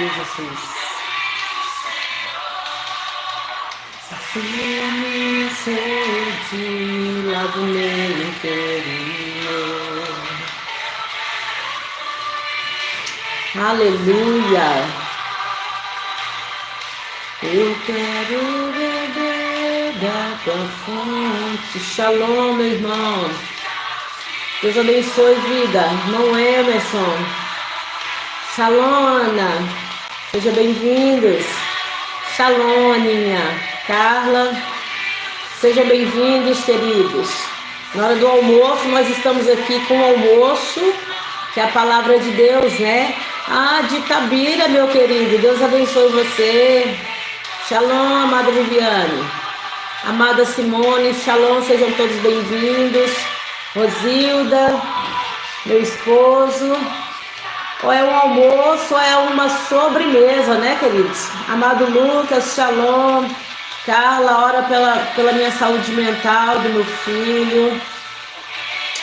Jesus. Sacia-me sede lá do meu interior. Aleluia. Eu quero beber da tua fonte. Shalom, meu irmão. Deus abençoe, vida. Irmão Emerson. Shalom, Ana. Sejam bem-vindos. Shalom, Aninha. Carla. Sejam bem-vindos, queridos. Na hora do almoço, nós estamos aqui com o almoço, que é a palavra de Deus, né? Ah, de Itabira, meu querido. Deus abençoe você. Shalom, amada Viviane. Amada Simone. Shalom, sejam todos bem-vindos. Rosilda, meu esposo. Ou é um almoço ou é uma sobremesa, né, queridos? Amado Lucas, shalom. Carla, ora pela minha saúde mental, do meu filho.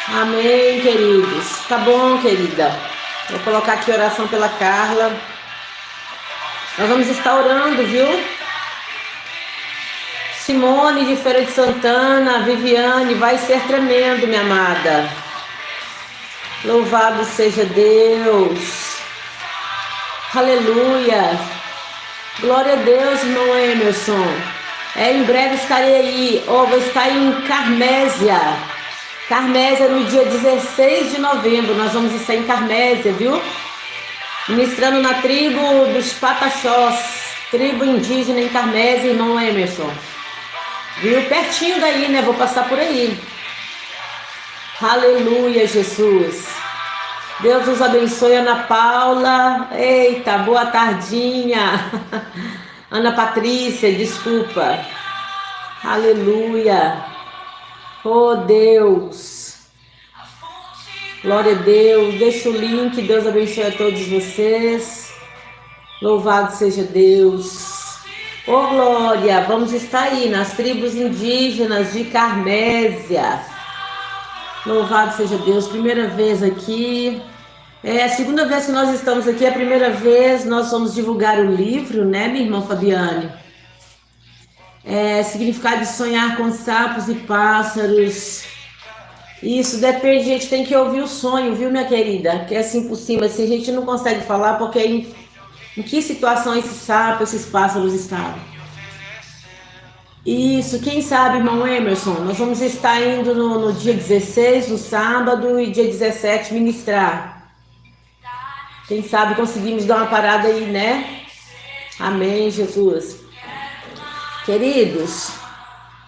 Amém, queridos. Tá bom, querida? Vou colocar aqui oração pela Carla. Nós vamos estar orando, viu? Simone de Feira de Santana, Viviane, vai ser tremendo, minha amada. Louvado seja Deus. Aleluia. Glória a Deus, irmão Emerson. Em breve estarei aí. Vou estar em Carmésia. Carmésia no dia 16 de novembro. Nós vamos estar em Carmésia, viu? Ministrando na tribo dos Pataxós. Tribo indígena em Carmésia, irmão Emerson. Viu? Pertinho daí, né? Vou passar por aí. Aleluia, Jesus. Deus nos abençoe, Ana Paula. Eita, boa tardinha. Ana Patrícia, desculpa. Aleluia. Oh, Deus. Glória a Deus. Deixa o link. Deus abençoe a todos vocês. Louvado seja Deus. Oh, glória, vamos estar aí nas tribos indígenas de Carmésia. Louvado seja Deus, primeira vez aqui. É a segunda vez que nós estamos aqui, a primeira vez nós vamos divulgar o livro, né, minha irmã Fabiane? Significado de sonhar com sapos e pássaros. Isso depende, a gente tem que ouvir o sonho, viu, minha querida? Que é assim por cima, assim, a gente não consegue falar porque em que situação esses sapos, esses pássaros estavam? Isso, quem sabe, irmão Emerson, nós vamos estar indo no dia 16, no sábado, e dia 17 ministrar. Quem sabe conseguimos dar uma parada aí, né? Amém, Jesus. Queridos,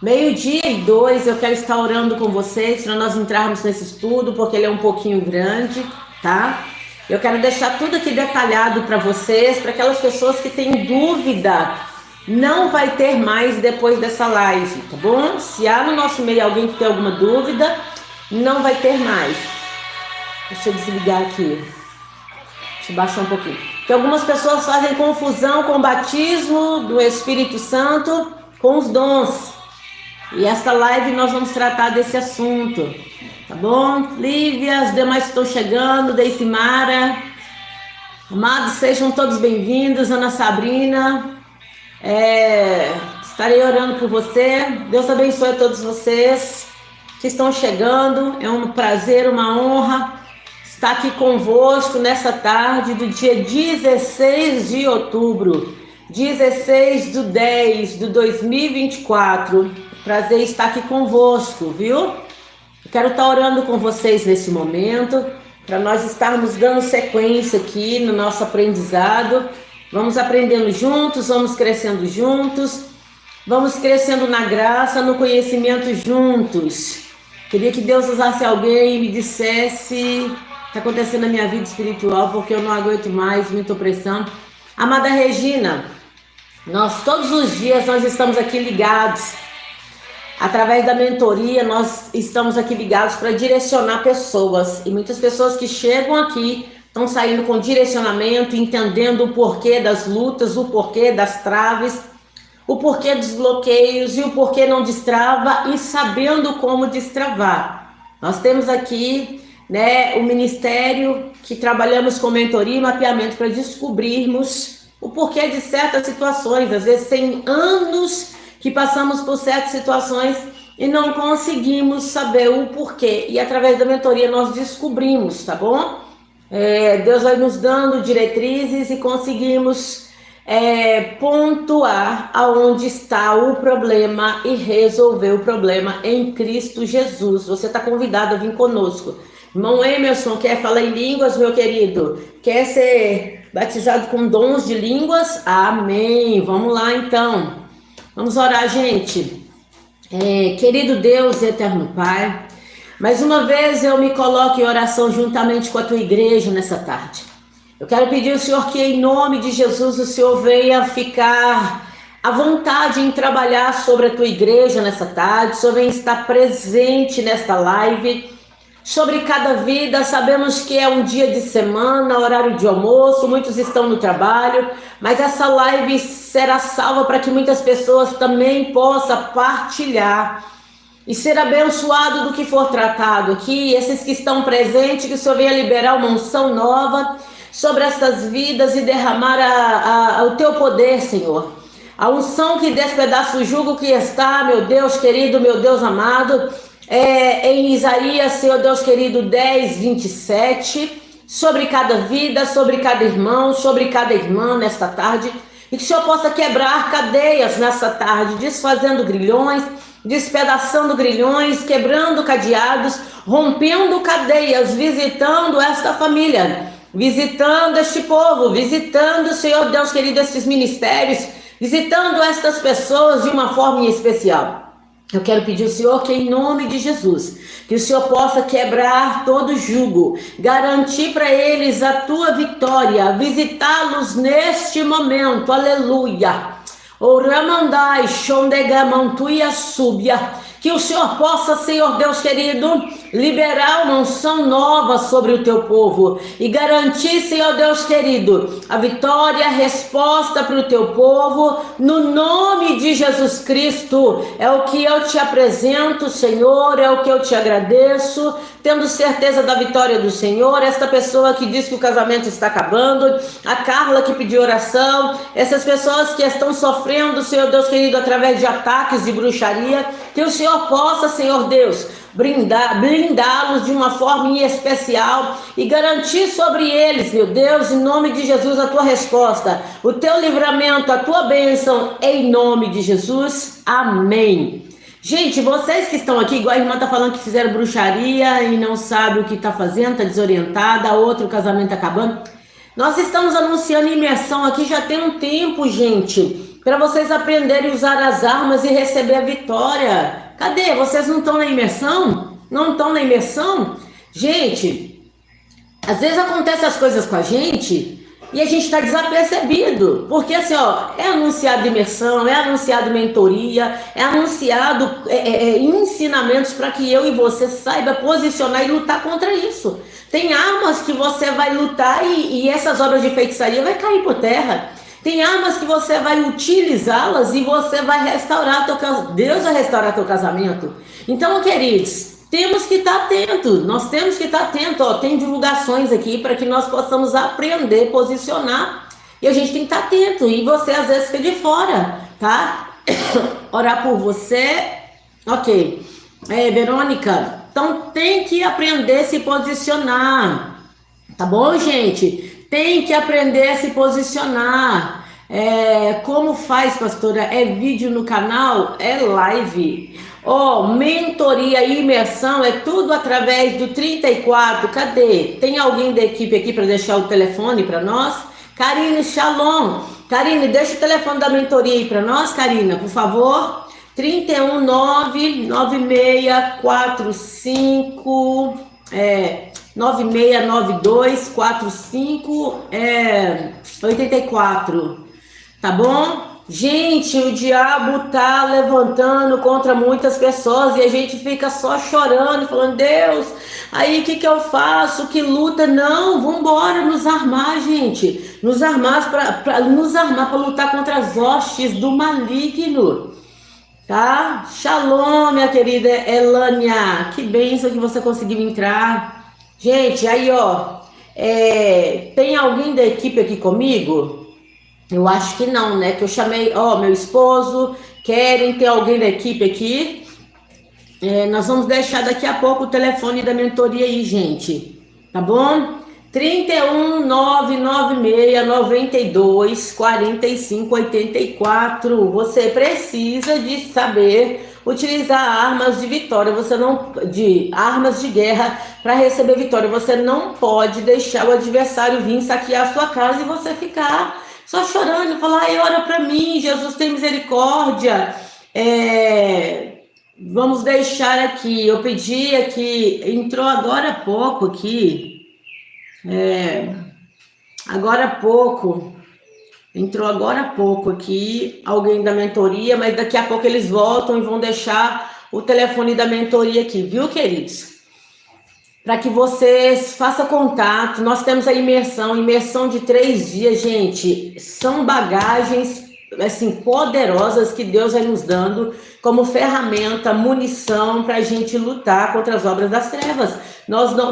12:02, eu quero estar orando com vocês para nós entrarmos nesse estudo, porque ele é um pouquinho grande, tá? Eu quero deixar tudo aqui detalhado para vocês, para aquelas pessoas que têm dúvida. Não vai ter mais depois dessa live, tá bom? Se há no nosso meio alguém que tem alguma dúvida, não vai ter mais. Deixa eu desligar aqui. Deixa eu baixar um pouquinho. Porque algumas pessoas fazem confusão com o batismo do Espírito Santo com os dons. E esta live nós vamos tratar desse assunto. Tá bom? Lívia, os demais que estão chegando, Deicimara. Amados, sejam todos bem-vindos. Ana Sabrina. Estarei orando por você. Deus abençoe a todos vocês que estão chegando. É um prazer, uma honra estar aqui convosco nessa tarde do dia 16 de outubro. 16/10/2024. Prazer estar aqui convosco, viu? Eu quero estar orando com vocês nesse momento, para nós estarmos dando sequência aqui no nosso aprendizado. Vamos aprendendo juntos, vamos crescendo juntos, vamos crescendo na graça, no conhecimento juntos. Queria que Deus usasse alguém e me dissesse o que está acontecendo na minha vida espiritual, porque eu não aguento mais muita opressão. Amada Regina, todos os dias nós estamos aqui ligados. Através da mentoria, nós estamos aqui ligados para direcionar pessoas. E muitas pessoas que chegam aqui estão saindo com direcionamento, entendendo o porquê das lutas, o porquê das traves, o porquê dos bloqueios e o porquê não destrava e sabendo como destravar. Nós temos aqui, né, o ministério que trabalhamos com mentoria e mapeamento para descobrirmos o porquê de certas situações. Às vezes tem anos que passamos por certas situações e não conseguimos saber o porquê. E através da mentoria nós descobrimos, tá bom? Deus vai nos dando diretrizes e conseguimos pontuar aonde está o problema e resolver o problema em Cristo Jesus. Você está convidado a vir conosco. Irmão Emerson, quer falar em línguas, meu querido? Quer ser batizado com dons de línguas? Amém. Vamos lá, então. Vamos orar, gente. Querido Deus, eterno Pai, mais uma vez eu me coloco em oração juntamente com a tua igreja nessa tarde. Eu quero pedir ao Senhor que em nome de Jesus o Senhor venha ficar à vontade em trabalhar sobre a tua igreja nessa tarde. O Senhor venha estar presente nesta live, sobre cada vida. Sabemos que é um dia de semana, horário de almoço, muitos estão no trabalho, mas essa live será salva para que muitas pessoas também possam partilhar e ser abençoado do que for tratado aqui. Esses que estão presentes, que o Senhor venha liberar uma unção nova sobre estas vidas e derramar o teu poder, Senhor. A unção que despedaça o jugo que está, meu Deus querido, meu Deus amado, em Isaías, Senhor Deus querido, 10, 27, sobre cada vida, sobre cada irmão, sobre cada irmã nesta tarde, e que o Senhor possa quebrar cadeias nessa tarde, desfazendo grilhões, despedaçando grilhões, quebrando cadeados, rompendo cadeias, visitando esta família, visitando este povo, visitando, Senhor Deus querido, estes ministérios, visitando estas pessoas de uma forma especial. Eu quero pedir ao Senhor que em nome de Jesus, que o Senhor possa quebrar todo jugo, garantir para eles a tua vitória, visitá-los neste momento, aleluia. O Ramandai, Shondegamantuia Súbia, que o Senhor possa, Senhor Deus querido, liberar uma unção nova sobre o teu povo e garantir, Senhor Deus querido, a vitória, a resposta para o teu povo, no nome de Jesus Cristo. É o que eu te apresento, Senhor, é o que eu te agradeço, tendo certeza da vitória do Senhor. Esta pessoa que diz que o casamento está acabando, a Carla que pediu oração, essas pessoas que estão sofrendo, Senhor Deus querido, através de ataques de bruxaria, que o Senhor possa, Senhor Deus, blindá-los de uma forma especial e garantir sobre eles, meu Deus, em nome de Jesus, a tua resposta, o teu livramento, a tua bênção, em nome de Jesus, amém. Gente, vocês que estão aqui, igual a irmã está falando que fizeram bruxaria e não sabe o que está fazendo, está desorientada, outro casamento acabando, nós estamos anunciando imersão aqui já tem um tempo, gente, para vocês aprenderem a usar as armas e receber a vitória. Cadê? Vocês não estão na imersão? Não estão na imersão? Gente, às vezes acontecem as coisas com a gente e a gente está desapercebido. Porque assim, ó, é anunciado imersão, é anunciado mentoria, é anunciado ensinamentos para que eu e você saiba posicionar e lutar contra isso. Tem armas que você vai lutar e essas obras de feitiçaria vai cair por terra. Tem armas que você vai utilizá-las e você vai restaurar teu casamento. Deus vai restaurar teu casamento. Então, queridos, temos que estar atentos. Nós temos que estar atentos. Ó, tem divulgações aqui para que nós possamos aprender, posicionar. E a gente tem que estar atento. E você às vezes fica de fora, tá? Orar por você. Ok. Verônica. Então tem que aprender a se posicionar. Tá bom, gente? Tem que aprender a se posicionar. Como faz, pastora? É vídeo no canal? É live. Mentoria e imersão é tudo através do 34. Cadê? Tem alguém da equipe aqui para deixar o telefone para nós? Karine, shalom. Karine, deixa o telefone da mentoria aí para nós, Karina, por favor. 3199645 96924584, tá bom? Gente, o diabo tá levantando contra muitas pessoas e a gente fica só chorando, falando, Deus, aí o que eu faço? Que luta? Não, vambora nos armar, gente, nos armar para lutar contra as hostes do maligno. Tá? Shalom, minha querida Elânia, que bênção que você conseguiu entrar. Gente, aí ó, tem alguém da equipe aqui comigo? Eu acho que não, né? Que eu chamei, meu esposo, querem ter alguém da equipe aqui. Nós vamos deixar daqui a pouco o telefone da mentoria aí, gente. Tá bom? 31 996 92 45 84. Você precisa de saber utilizar armas de vitória. Você não de armas de guerra para receber vitória. Você não pode deixar o adversário vir saquear a sua casa e você ficar só chorando e falar: ai, ora para mim, Jesus tem misericórdia. Vamos deixar aqui, eu pedi aqui, entrou agora há pouco aqui, entrou agora há pouco aqui, alguém da mentoria, mas daqui a pouco eles voltam e vão deixar o telefone da mentoria aqui, viu, queridos? Para que vocês façam contato, nós temos a imersão de 3 dias, gente, são bagagens assim, poderosas que Deus vai nos dando como ferramenta, munição para a gente lutar contra as obras das trevas.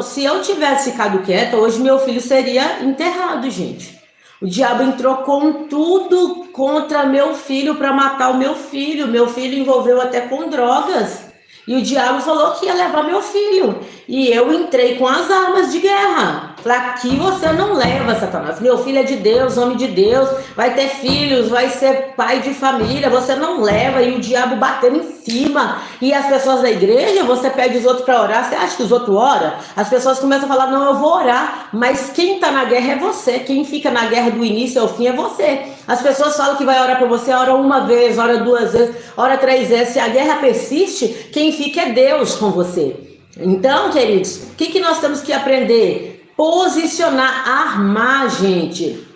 Se eu tivesse ficado quieta, hoje meu filho seria enterrado, gente. O diabo entrou com tudo contra meu filho para matar o meu filho. Meu filho envolveu até com drogas. E o diabo falou que ia levar meu filho. E eu entrei com as armas de guerra. Para que você não leva, Satanás. Meu filho é de Deus, homem de Deus. Vai ter filhos, vai ser pai de família. Você não leva. E o diabo batendo em cima. E as pessoas da igreja, você pede os outros para orar. Você acha que os outros oram? As pessoas começam a falar: não, eu vou orar. Mas quem está na guerra é você. Quem fica na guerra do início ao fim é você. As pessoas falam que vai orar por você, ora uma vez, ora 2 vezes, ora 3 vezes. Se a guerra persiste, quem fica é Deus com você. Então, queridos, o que nós temos que aprender? Posicionar, armar, gente.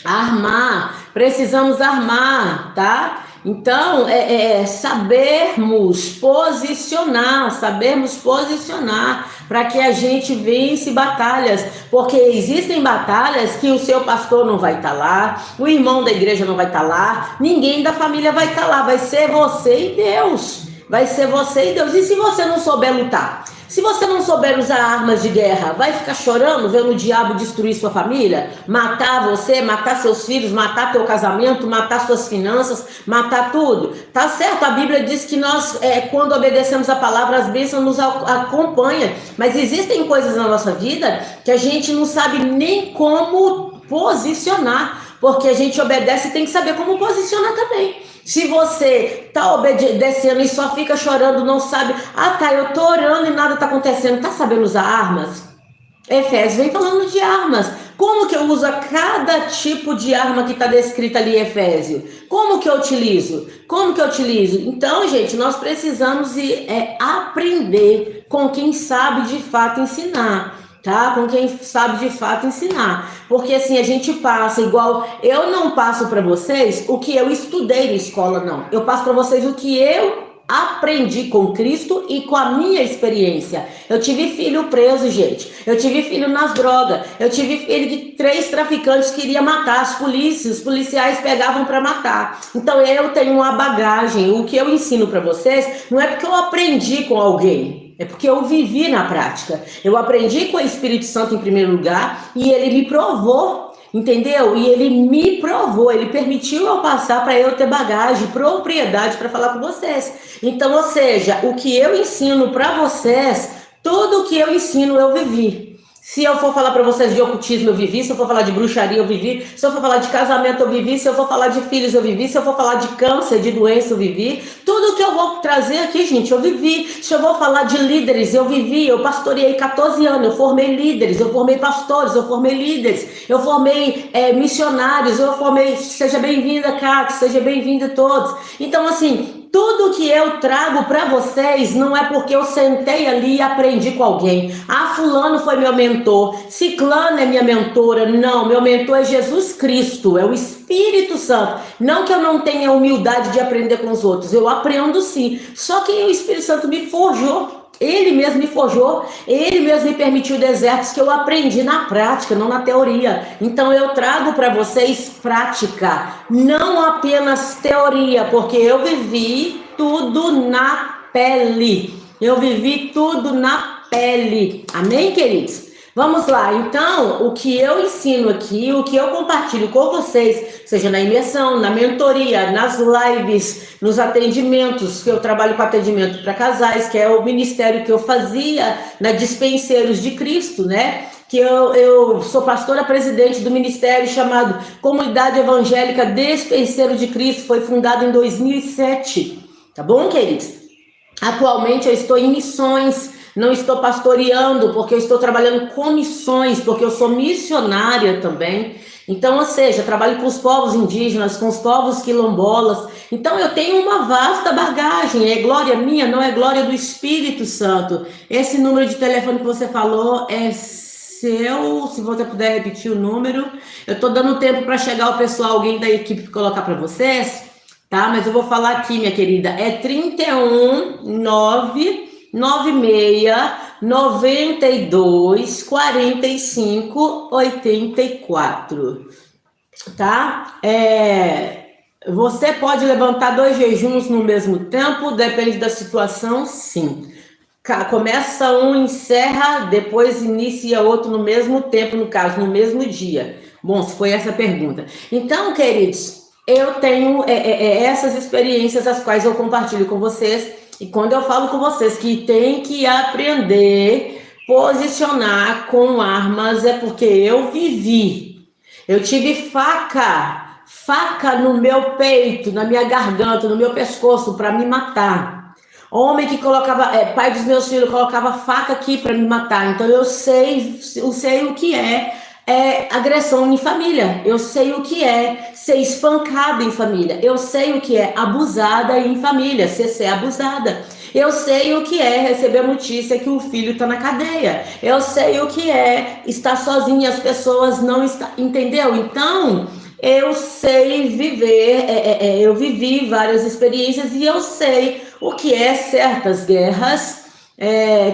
Armar, precisamos armar, tá? Então, sabermos posicionar para que a gente vence batalhas, porque existem batalhas que o seu pastor não vai estar lá, o irmão da igreja não vai estar lá, ninguém da família vai estar lá, vai ser você e Deus, e se você não souber lutar? Se você não souber usar armas de guerra, vai ficar chorando vendo o diabo destruir sua família? Matar você, matar seus filhos, matar teu casamento, matar suas finanças, matar tudo? Tá certo, a Bíblia diz que nós, quando obedecemos a palavra, as bênçãos nos acompanham. Mas existem coisas na nossa vida que a gente não sabe nem como posicionar. Porque a gente obedece e tem que saber como posicionar também. Se você tá obedecendo e só fica chorando, não sabe, eu tô orando e nada tá acontecendo, tá sabendo usar armas? Efésios vem falando de armas. Como que eu uso cada tipo de arma que está descrita ali em Efésio? Como que eu utilizo? Então, gente, nós precisamos aprender com quem sabe de fato ensinar. Tá? Com quem sabe de fato ensinar, porque assim a gente passa igual, eu não passo para vocês o que eu estudei na escola, não, eu passo para vocês o que eu aprendi com Cristo e com a minha experiência. Eu tive filho preso, gente, eu tive filho nas drogas, eu tive filho de 3 traficantes que queriam matar, os policiais pegavam para matar. Então eu tenho uma bagagem, o que eu ensino para vocês não é porque eu aprendi com alguém, é porque eu vivi na prática. Eu aprendi com o Espírito Santo em primeiro lugar e ele me provou, entendeu? E ele me provou, ele permitiu eu passar para eu ter bagagem, propriedade para falar com vocês. Então, ou seja, o que eu ensino para vocês, tudo o que eu ensino eu vivi. Se eu for falar para vocês de ocultismo, eu vivi. Se eu for falar de bruxaria, eu vivi. Se eu for falar de casamento, eu vivi. Se eu for falar de filhos, eu vivi. Se eu for falar de câncer, de doença, eu vivi. Tudo que eu vou trazer aqui, gente, eu vivi. Se eu vou falar de líderes, eu vivi. Eu pastoreei 14 anos, eu formei líderes, eu formei pastores, eu formei líderes, eu formei missionários, eu formei... Seja bem-vinda, Cátia, seja bem-vinda todos. Então, assim... Tudo que eu trago para vocês não é porque eu sentei ali e aprendi com alguém. Fulano foi meu mentor, ciclano é minha mentora. Não, meu mentor é Jesus Cristo, é o Espírito Santo. Não que eu não tenha humildade de aprender com os outros, eu aprendo sim. Só que o Espírito Santo me forjou. Ele mesmo me forjou, ele mesmo me permitiu desertos que eu aprendi na prática, não na teoria. Então eu trago para vocês prática, não apenas teoria, porque eu vivi tudo na pele. Amém, queridos? Vamos lá, então, o que eu ensino aqui, o que eu compartilho com vocês, seja na imersão, na mentoria, nas lives, nos atendimentos, que eu trabalho com atendimento para casais, que é o ministério que eu fazia na Dispenseiros de Cristo, né? Que eu sou pastora presidente do ministério chamado Comunidade Evangélica Despenseiro de Cristo, foi fundado em 2007, tá bom, queridos? Atualmente eu estou em missões, não estou pastoreando, porque eu estou trabalhando com missões, porque eu sou missionária também. Então, ou seja, trabalho com os povos indígenas, com os povos quilombolas. Então, eu tenho uma vasta bagagem. É glória minha, não é glória do Espírito Santo. Esse número de telefone que você falou é seu, se você puder repetir o número. Eu estou dando tempo para chegar o pessoal, alguém da equipe colocar para vocês. Tá, mas eu vou falar aqui, minha querida, é 31 996 92 45 84, tá? Você pode levantar 2 jejuns no mesmo tempo, depende da situação, sim. Começa um, encerra, depois inicia outro no mesmo tempo, no caso, no mesmo dia. Bom, se foi essa a pergunta. Então, queridos, eu tenho essas experiências as quais eu compartilho com vocês, e quando eu falo com vocês que tem que aprender posicionar com armas, é porque eu vivi. Eu tive faca no meu peito, na minha garganta, no meu pescoço para me matar. Homem que colocava, pai dos meus filhos colocava faca aqui para me matar. Então eu sei o que é agressão em família, eu sei o que é ser espancado em família, eu sei o que é abusada em família, ser abusada, eu sei o que é receber a notícia que o filho está na cadeia, eu sei o que é estar sozinha, as pessoas não estão, entendeu? Então, eu sei viver, eu vivi várias experiências e eu sei o que é certas guerras.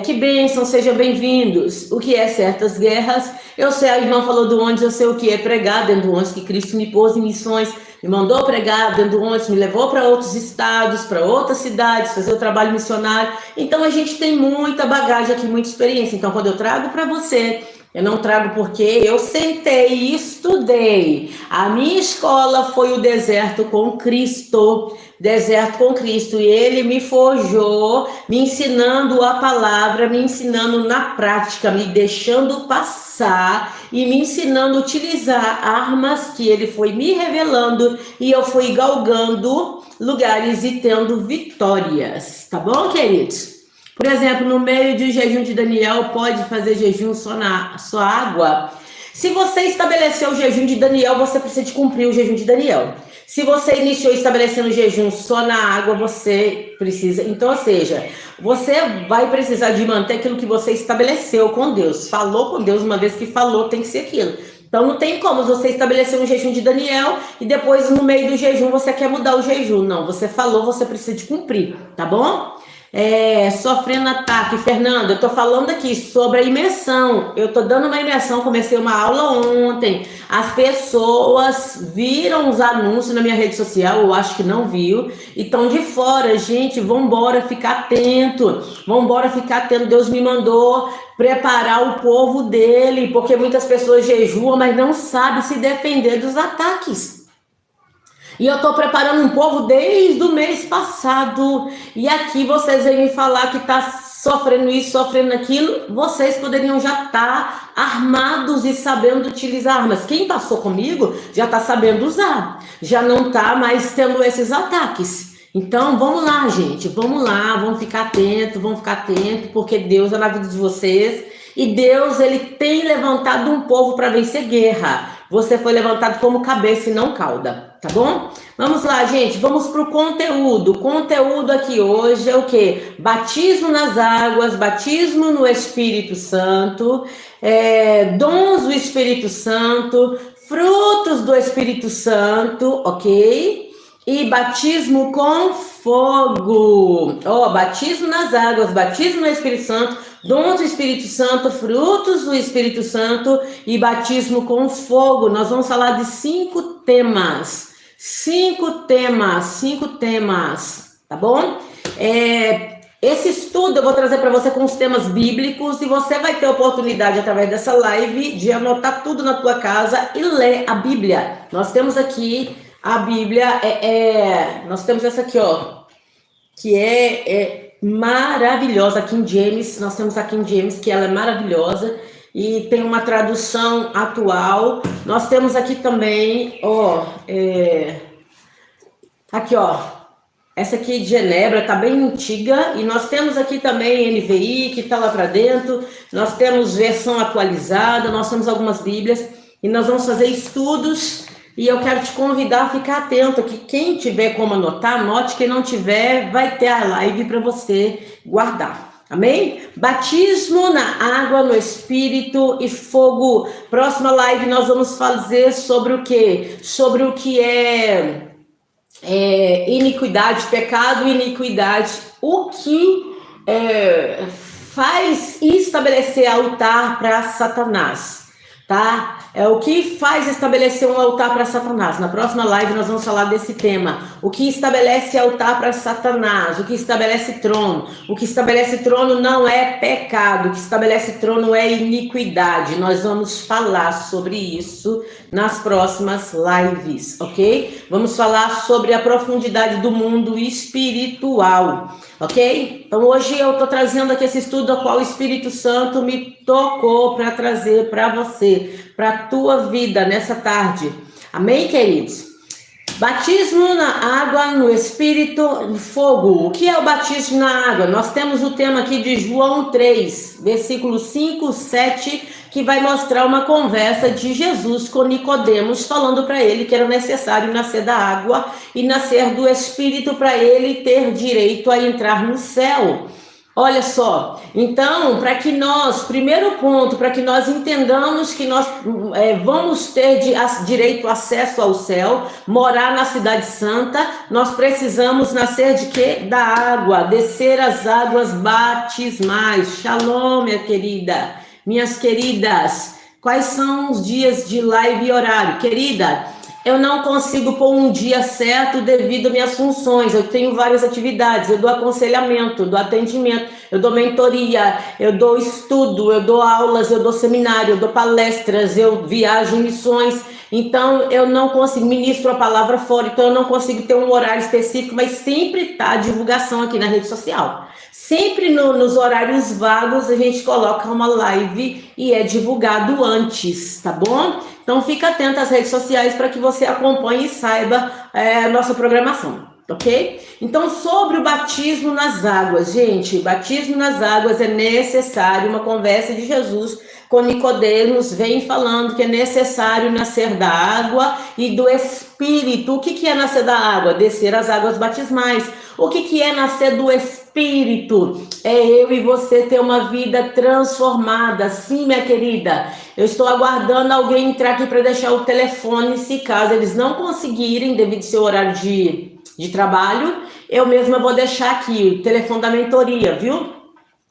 Que bênção, sejam bem-vindos. O que é certas guerras? Eu sei, a irmã falou do ônibus, eu sei o que é pregar dentro do ônibus, que Cristo me pôs em missões, me mandou pregar dentro do ônibus, me levou para outros estados, para outras cidades, fazer o trabalho missionário. Então a gente tem muita bagagem aqui, muita experiência. Então quando eu trago para você, eu não trago porque eu sentei e estudei. A minha escola foi o deserto com Cristo. Deserto com Cristo. E ele me forjou, me ensinando a palavra, me ensinando na prática, me deixando passar e me ensinando a utilizar armas que ele foi me revelando e eu fui galgando lugares e tendo vitórias. Tá bom, queridos? Por exemplo, no meio de um jejum de Daniel, pode fazer jejum só na sua água? Se você estabeleceu o jejum de Daniel, você precisa de cumprir o jejum de Daniel. Se você iniciou estabelecendo o jejum só na água, você precisa... Então, ou seja, você vai precisar de manter aquilo que você estabeleceu com Deus. Falou com Deus, uma vez que falou, tem que ser aquilo. Então, não tem como você estabelecer um jejum de Daniel e depois, no meio do jejum, você quer mudar o jejum. Não, você falou, você precisa de cumprir, tá bom? Sofrendo ataque. Fernanda, eu tô falando aqui sobre a imersão. Eu tô dando uma imersão, comecei uma aula ontem. As pessoas viram os anúncios na minha rede social, eu acho que não viu, e estão de fora. Gente, vambora ficar atento. Vambora ficar atento. Deus me mandou preparar o povo dele, porque muitas pessoas jejuam, mas não sabem se defender dos ataques. E eu tô preparando um povo desde o mês passado. E aqui vocês vêm me falar que tá sofrendo isso, sofrendo aquilo. Vocês poderiam já estar armados e sabendo utilizar armas. Quem passou comigo já tá sabendo usar. Já não tá mais tendo esses ataques. Então, vamos lá, gente. Vamos lá, vamos ficar atento, porque Deus é na vida de vocês. E Deus, ele tem levantado um povo para vencer guerra. Você foi levantado como cabeça e não cauda, tá bom? Vamos lá, gente, vamos pro conteúdo. O conteúdo aqui hoje é o quê? Batismo nas águas, batismo no Espírito Santo, dons do Espírito Santo, frutos do Espírito Santo, ok? E batismo com fogo. Batismo nas águas, batismo no Espírito Santo, dons do Espírito Santo, frutos do Espírito Santo e batismo com fogo. Nós vamos falar de 5 temas. 5 temas, tá bom? Esse estudo eu vou trazer para você com os temas bíblicos e você vai ter a oportunidade, através dessa live, de anotar tudo na tua casa e ler a Bíblia. Nós temos aqui a Bíblia, nós temos essa aqui, ó, que é maravilhosa, a King James. Nós temos a King James, que ela é maravilhosa e tem uma tradução atual. Nós temos aqui também, ó, aqui, ó, essa aqui de Genebra, tá bem antiga, e nós temos aqui também NVI, que tá lá para dentro. Nós temos versão atualizada, nós temos algumas Bíblias, e nós vamos fazer estudos, e eu quero te convidar a ficar atento, que quem tiver como anotar, anote, quem não tiver, vai ter a live para você guardar. Amém? Batismo na água, no Espírito e fogo. Próxima live nós vamos fazer sobre o quê? Sobre o que é iniquidade, pecado e iniquidade, o que faz estabelecer altar para Satanás, tá? O que faz estabelecer um altar para Satanás. Na próxima live nós vamos falar desse tema. O que estabelece altar para Satanás, o que estabelece trono. O que estabelece trono não é pecado, o que estabelece trono é iniquidade. Nós vamos falar sobre isso nas próximas lives, ok? Vamos falar sobre a profundidade do mundo espiritual, ok? Então hoje eu estou trazendo aqui esse estudo ao qual o Espírito Santo me tocou para trazer para você, para a tua vida nessa tarde. Amém, queridos? Batismo na água, no Espírito e fogo. O que é o batismo na água? Nós temos o tema aqui de João 3, versículos 5, 7, que vai mostrar uma conversa de Jesus com Nicodemos, falando para ele que era necessário nascer da água e nascer do Espírito para ele ter direito a entrar no céu. Olha só, então, para que nós, primeiro ponto, para que nós entendamos que nós vamos ter direito acesso ao céu, morar na cidade santa, nós precisamos nascer de quê? Da água, descer as águas batismais. Shalom, minha querida, minhas queridas. Quais são os dias de live e horário? Querida, eu não consigo pôr um dia certo devido às minhas funções. Eu tenho várias atividades. Eu dou aconselhamento, eu dou atendimento, eu dou mentoria, eu dou estudo, eu dou aulas, eu dou seminário, eu dou palestras, eu viajo em missões. Então, eu não consigo, ministro a palavra fora, então eu não consigo ter um horário específico, mas sempre tá a divulgação aqui na rede social. Sempre nos horários vagos a gente coloca uma live e é divulgado antes, tá bom? Então fica atento às redes sociais para que você acompanhe e saiba a nossa programação, ok? Então sobre o batismo nas águas, gente, batismo nas águas é necessário, uma conversa de Jesus com Nicodemos vem falando que é necessário nascer da água e do Espírito. O que é nascer da água? Descer as águas batismais. O que é nascer do Espírito? É eu e você ter uma vida transformada. Sim, minha querida. Eu estou aguardando alguém entrar aqui para deixar o telefone, se caso eles não conseguirem, devido ao seu horário de trabalho, eu mesma vou deixar aqui o telefone da mentoria, viu?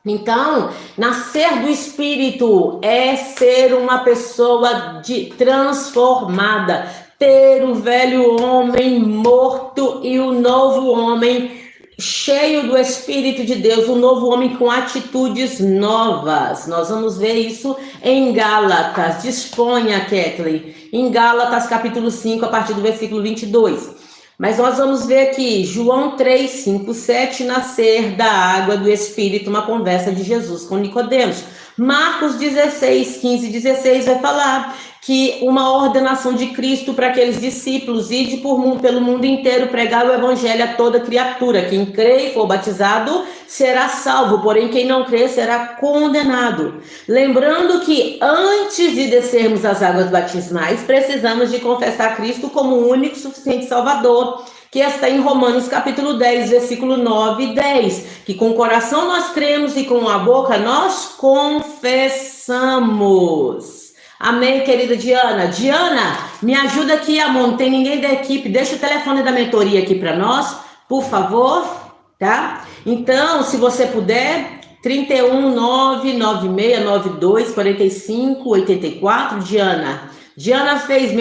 Então, nascer do Espírito é ser uma pessoa transformada, ter o velho homem morto e o novo homem cheio do Espírito de Deus, um novo homem com atitudes novas. Nós vamos ver isso em Gálatas. Disponha, Kathleen. Em Gálatas, capítulo 5, a partir do versículo 22. Mas nós vamos ver aqui, João 3, 5, 7, nascer da água do Espírito, uma conversa de Jesus com Nicodemos. Marcos 16, 15 e 16 vai falar que uma ordenação de Cristo para aqueles discípulos, ide pelo mundo inteiro pregar o evangelho a toda criatura. Quem crê e for batizado será salvo, porém quem não crê será condenado. Lembrando que antes de descermos as águas batismais, precisamos de confessar Cristo como o único e suficiente Salvador, que está em Romanos capítulo 10, versículo 9 e 10, que com o coração nós cremos e com a boca nós confessamos. Amém, querida Diana? Diana, me ajuda aqui, amor, não tem ninguém da equipe, deixa o telefone da mentoria aqui para nós, por favor, tá? Então, se você puder, 31996924584, Diana. Diana fez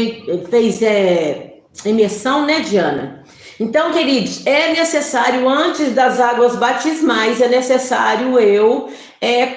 imersão, né, Diana? Então, queridos, é necessário, antes das águas batismais, é necessário eu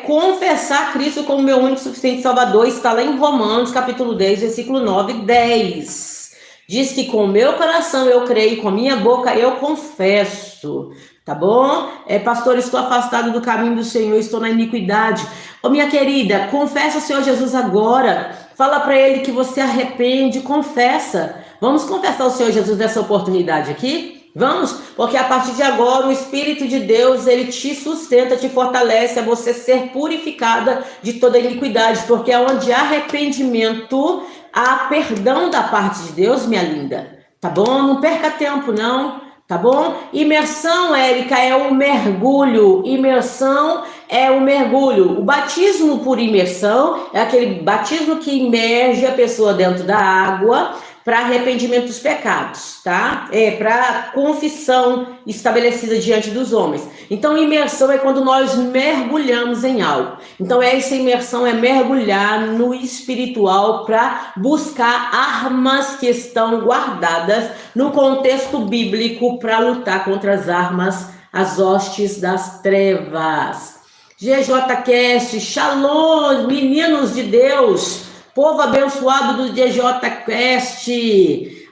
confessar Cristo como meu único e suficiente Salvador. Está lá em Romanos, capítulo 10, versículo 9 e 10. Diz que com o meu coração eu creio, com a minha boca eu confesso. Tá bom? Pastor, estou afastado do caminho do Senhor, estou na iniquidade. Ô, minha querida, confessa o Senhor Jesus agora. Fala para ele que você arrepende, confessa. Vamos confessar o Senhor Jesus nessa oportunidade aqui? Vamos? Porque a partir de agora o Espírito de Deus, ele te sustenta, te fortalece a você ser purificada de toda iniquidade, porque é onde há arrependimento, há perdão da parte de Deus, minha linda. Tá bom? Não perca tempo, não. Tá bom? Imersão, Érica, é o mergulho. Imersão é o mergulho. O batismo por imersão é aquele batismo que imerge a pessoa dentro da água para arrependimento dos pecados, tá? Para confissão estabelecida diante dos homens. Então, imersão é quando nós mergulhamos em algo. Então, essa imersão é mergulhar no espiritual para buscar armas que estão guardadas no contexto bíblico para lutar contra as armas, as hostes das trevas. GJCast, Shalom, meninos de Deus. Povo abençoado do DJCast,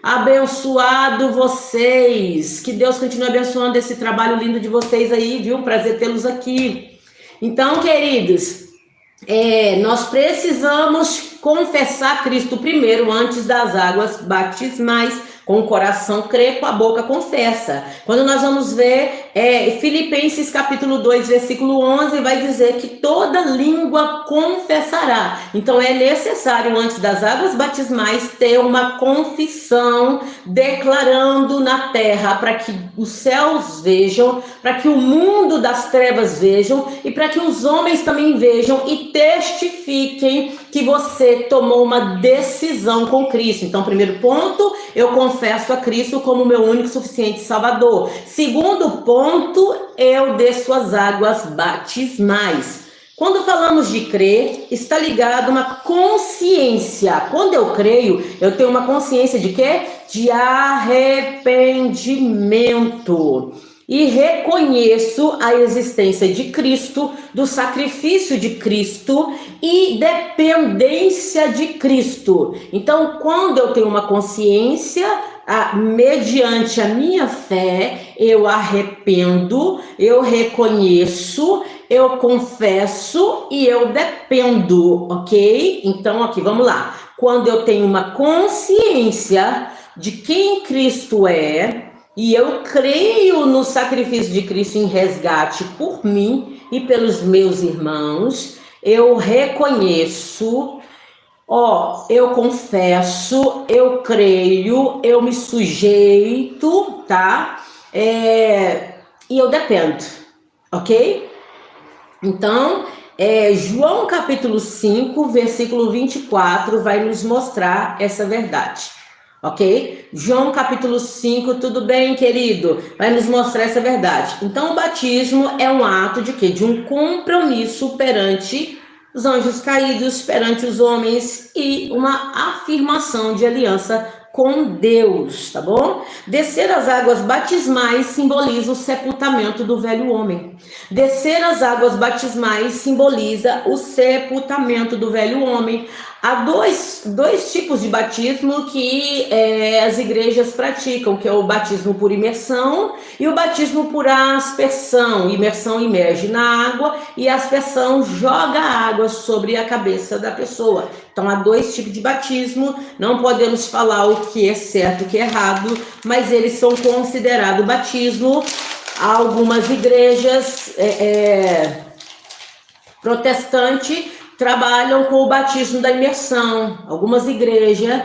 abençoado vocês, que Deus continue abençoando esse trabalho lindo de vocês aí, viu? Prazer tê-los aqui. Então, queridos, nós precisamos confessar Cristo primeiro, antes das águas batismais. Com o coração crê, com a boca confessa. Quando nós vamos ver Filipenses capítulo 2, versículo 11, vai dizer que toda língua confessará. Então é necessário, antes das águas batismais, ter uma confissão declarando na terra, para que os céus vejam, para que o mundo das trevas vejam e para que os homens também vejam e testifiquem que você tomou uma decisão com Cristo. Então, primeiro ponto, eu confesso a Cristo como meu único e suficiente Salvador. Segundo ponto, eu desço as águas batismais. Quando falamos de crer, está ligado a uma consciência. Quando eu creio, eu tenho uma consciência de quê? De arrependimento. E reconheço a existência de Cristo, do sacrifício de Cristo e dependência de Cristo. Então, quando eu tenho uma consciência, mediante a minha fé, eu arrependo, eu reconheço, eu confesso e eu dependo, ok? Então, aqui, vamos lá. Quando eu tenho uma consciência de quem Cristo é, e eu creio no sacrifício de Cristo em resgate por mim e pelos meus irmãos, eu reconheço, eu confesso, eu creio, eu me sujeito, tá? E eu dependo, ok? Então, João capítulo 5, versículo 24, vai nos mostrar essa verdade. Ok? João capítulo 5, tudo bem, querido? Vai nos mostrar essa verdade. Então, o batismo é um ato de quê? De um compromisso perante os anjos caídos, perante os homens e uma afirmação de aliança com Deus, tá bom? Descer as águas batismais simboliza o sepultamento do velho homem. Descer as águas batismais simboliza o sepultamento do velho homem. Há dois tipos de batismo que as igrejas praticam, que é o batismo por imersão e o batismo por aspersão. Imersão imerge na água e aspersão joga a água sobre a cabeça da pessoa. Então, há dois tipos de batismo, não podemos falar o que é certo e o que é errado, mas eles são considerados batismo. Há algumas igrejas protestantes trabalham com o batismo da imersão. Algumas igrejas,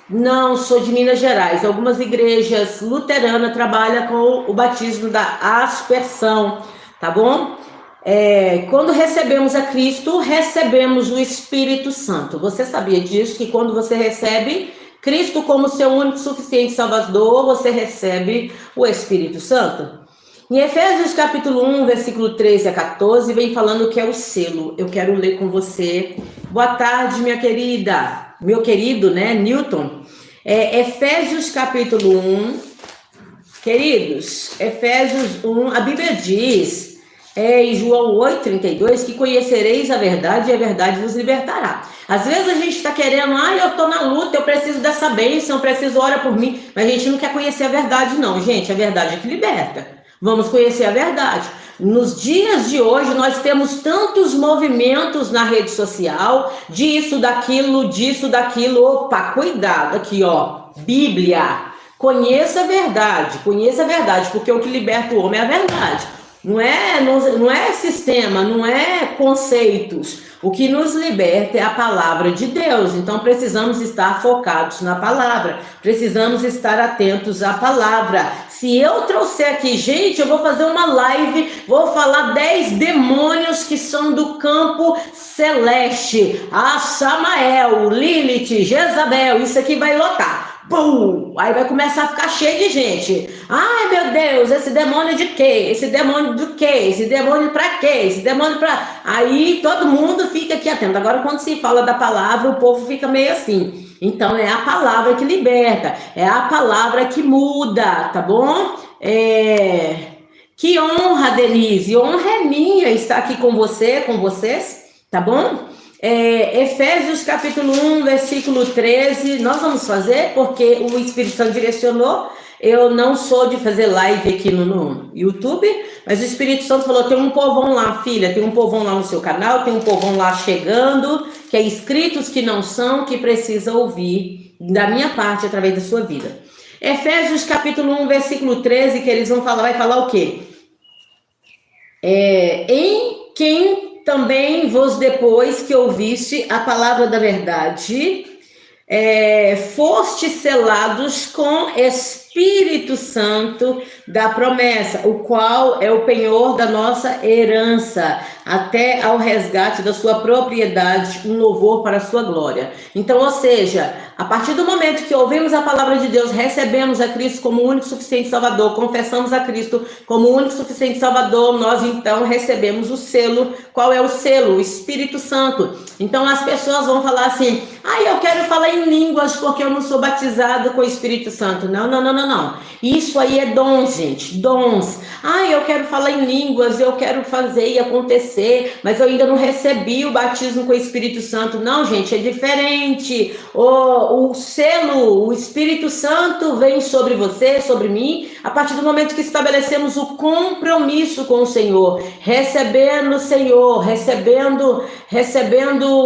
não sou de Minas Gerais, algumas igrejas luteranas trabalham com o batismo da aspersão, tá bom? Quando recebemos a Cristo, recebemos o Espírito Santo. Você sabia disso? Que quando você recebe Cristo como seu único e suficiente Salvador, você recebe o Espírito Santo? Em Efésios capítulo 1, versículo 13 a 14, vem falando que é o selo. Eu quero ler com você. Boa tarde, minha querida. Meu querido, né, Newton? Efésios capítulo 1, queridos, Efésios 1, a Bíblia diz, em João 8,32, que conhecereis a verdade e a verdade vos libertará. Às vezes a gente está querendo, eu estou na luta, eu preciso dessa bênção, eu preciso, ora por mim, mas a gente não quer conhecer a verdade não, gente, a verdade é que liberta. Vamos conhecer a verdade. Nos dias de hoje, nós temos tantos movimentos na rede social, disso, daquilo, opa, cuidado, aqui ó, Bíblia, conheça a verdade, porque o que liberta o homem é a verdade. Não é sistema, não é conceitos. O que nos liberta é a palavra de Deus. Então precisamos estar focados na palavra. Precisamos estar atentos à palavra. Se eu trouxer aqui, gente, eu vou fazer uma live, vou falar 10 demônios que são do campo celeste. Samael, Lilith, Jezabel, isso aqui vai lotar. Bum! Aí vai começar a ficar cheio de gente. Ai, meu Deus, esse demônio de quê? Esse demônio do quê? Esse demônio pra quê? Esse demônio pra... Aí todo mundo fica aqui atento. Agora, quando se fala da palavra, o povo fica meio assim. Então, é a palavra que liberta. É a palavra que muda, tá bom? Que honra, Denise. Honra é minha estar aqui com você, com vocês, tá bom? Efésios capítulo 1, versículo 13, nós vamos fazer porque o Espírito Santo direcionou. Eu não sou de fazer live aqui no YouTube, mas o Espírito Santo falou, tem um povão lá, filha, tem um povão lá no seu canal, tem um povão lá chegando, que é inscritos que não são, que precisa ouvir da minha parte através da sua vida. Efésios capítulo 1, versículo 13, que eles vai falar o quê? Em quem também vos, depois que ouviste a palavra da verdade, foste selados com Espírito Santo da promessa, o qual é o penhor da nossa herança, até ao resgate da sua propriedade, um louvor para a sua glória. Então, ou seja, a partir do momento que ouvimos a palavra de Deus, recebemos a Cristo como o único suficiente Salvador, confessamos a Cristo como o único suficiente Salvador, nós então recebemos o selo. Qual é o selo? O Espírito Santo. Então as pessoas vão falar assim, eu quero falar em línguas porque eu não sou batizado com o Espírito Santo. Não. Isso aí é dons, gente, dons. Eu quero falar em línguas, eu quero fazer e acontecer, mas eu ainda não recebi o batismo com o Espírito Santo. Não, gente, é diferente. O selo, o Espírito Santo vem sobre você, sobre mim, a partir do momento que estabelecemos o compromisso com o Senhor, recebendo o Senhor, recebendo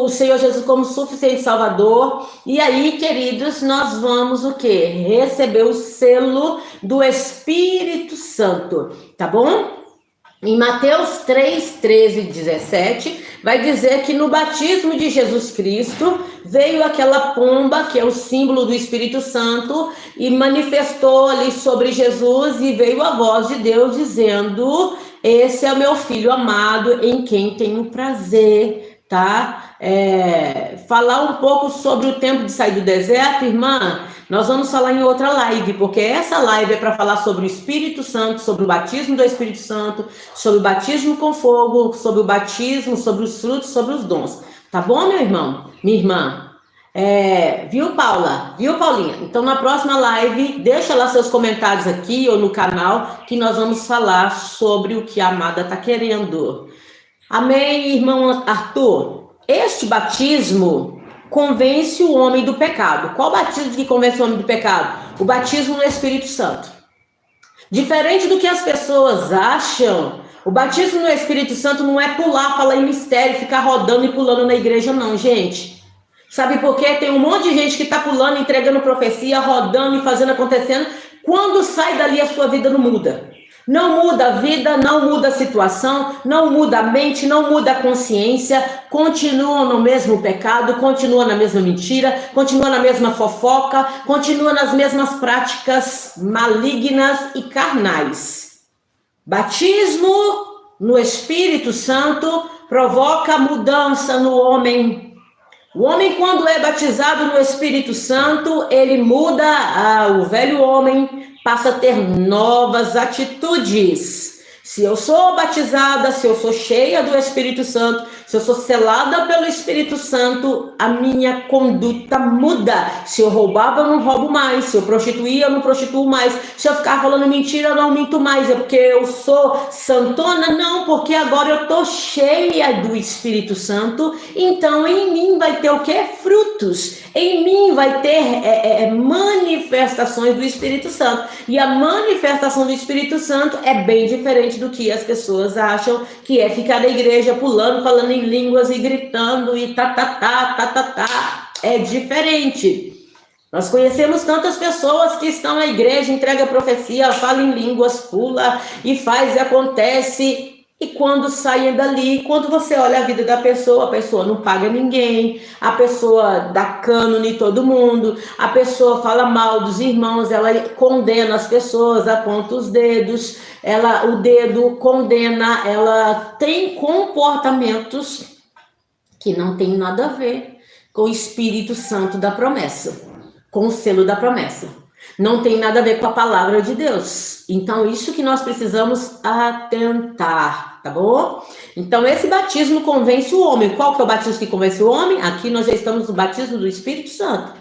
o Senhor Jesus como suficiente Salvador. E aí, queridos, nós vamos o quê? Receber o selo do Espírito Santo, tá bom? Em Mateus 3, 13 e 17, vai dizer que no batismo de Jesus Cristo veio aquela pomba, que é o símbolo do Espírito Santo, e manifestou ali sobre Jesus, e veio a voz de Deus dizendo, esse é o meu filho amado, em quem tenho prazer, tá? Falar um pouco sobre o tempo de sair do deserto, irmã, nós vamos falar em outra live, porque essa live é para falar sobre o Espírito Santo, sobre o batismo do Espírito Santo, sobre o batismo com fogo, sobre o batismo, sobre os frutos, sobre os dons. Tá bom, meu irmão? Minha irmã? Viu, Paula? Viu, Paulinha? Então, na próxima live, deixa lá seus comentários aqui ou no canal, que nós vamos falar sobre o que a amada está querendo. Amém, irmão Arthur? Este batismo convence o homem do pecado. Qual batismo que convence o homem do pecado? O batismo no Espírito Santo. Diferente do que as pessoas acham, o batismo no Espírito Santo não é pular, falar em mistério, ficar rodando e pulando na igreja, não, gente. Sabe por quê? Tem um monte de gente que está pulando, entregando profecia, rodando e fazendo acontecendo. Quando sai dali, a sua vida não muda. Não muda a vida, não muda a situação, não muda a mente, não muda a consciência, continua no mesmo pecado, continua na mesma mentira, continua na mesma fofoca, continua nas mesmas práticas malignas e carnais. Batismo no Espírito Santo provoca mudança no homem. O homem, quando é batizado no Espírito Santo, ele muda o velho homem, passa a ter novas atitudes. Se eu sou batizada, se eu sou cheia do Espírito Santo, Se eu sou selada pelo Espírito Santo, a minha conduta muda. Se eu roubava, eu não roubo mais. Se eu prostituía, eu não prostituo mais. Se eu ficar falando mentira, eu não minto mais. É porque eu sou santona? Não, porque agora eu tô cheia do Espírito Santo. Então, em mim vai ter o quê? Frutos. Em mim vai ter manifestações do Espírito Santo. E a manifestação do Espírito Santo é bem diferente do que as pessoas acham que é ficar na igreja pulando, falando em línguas e gritando e tá. É diferente. Nós conhecemos tantas pessoas que estão na igreja, entrega profecia, fala em línguas, pula e faz e acontece. E quando saem dali, quando você olha a vida da pessoa, a pessoa não paga ninguém, a pessoa dá cânone em todo mundo, a pessoa fala mal dos irmãos, ela condena as pessoas, aponta os dedos, o dedo condena, ela tem comportamentos que não tem nada a ver com o Espírito Santo da promessa, com o selo da promessa. Não tem nada a ver com a palavra de Deus. Então, isso que nós precisamos atentar, tá bom? Então, esse batismo convence o homem. Qual que é o batismo que convence o homem? Aqui nós já estamos no batismo do Espírito Santo.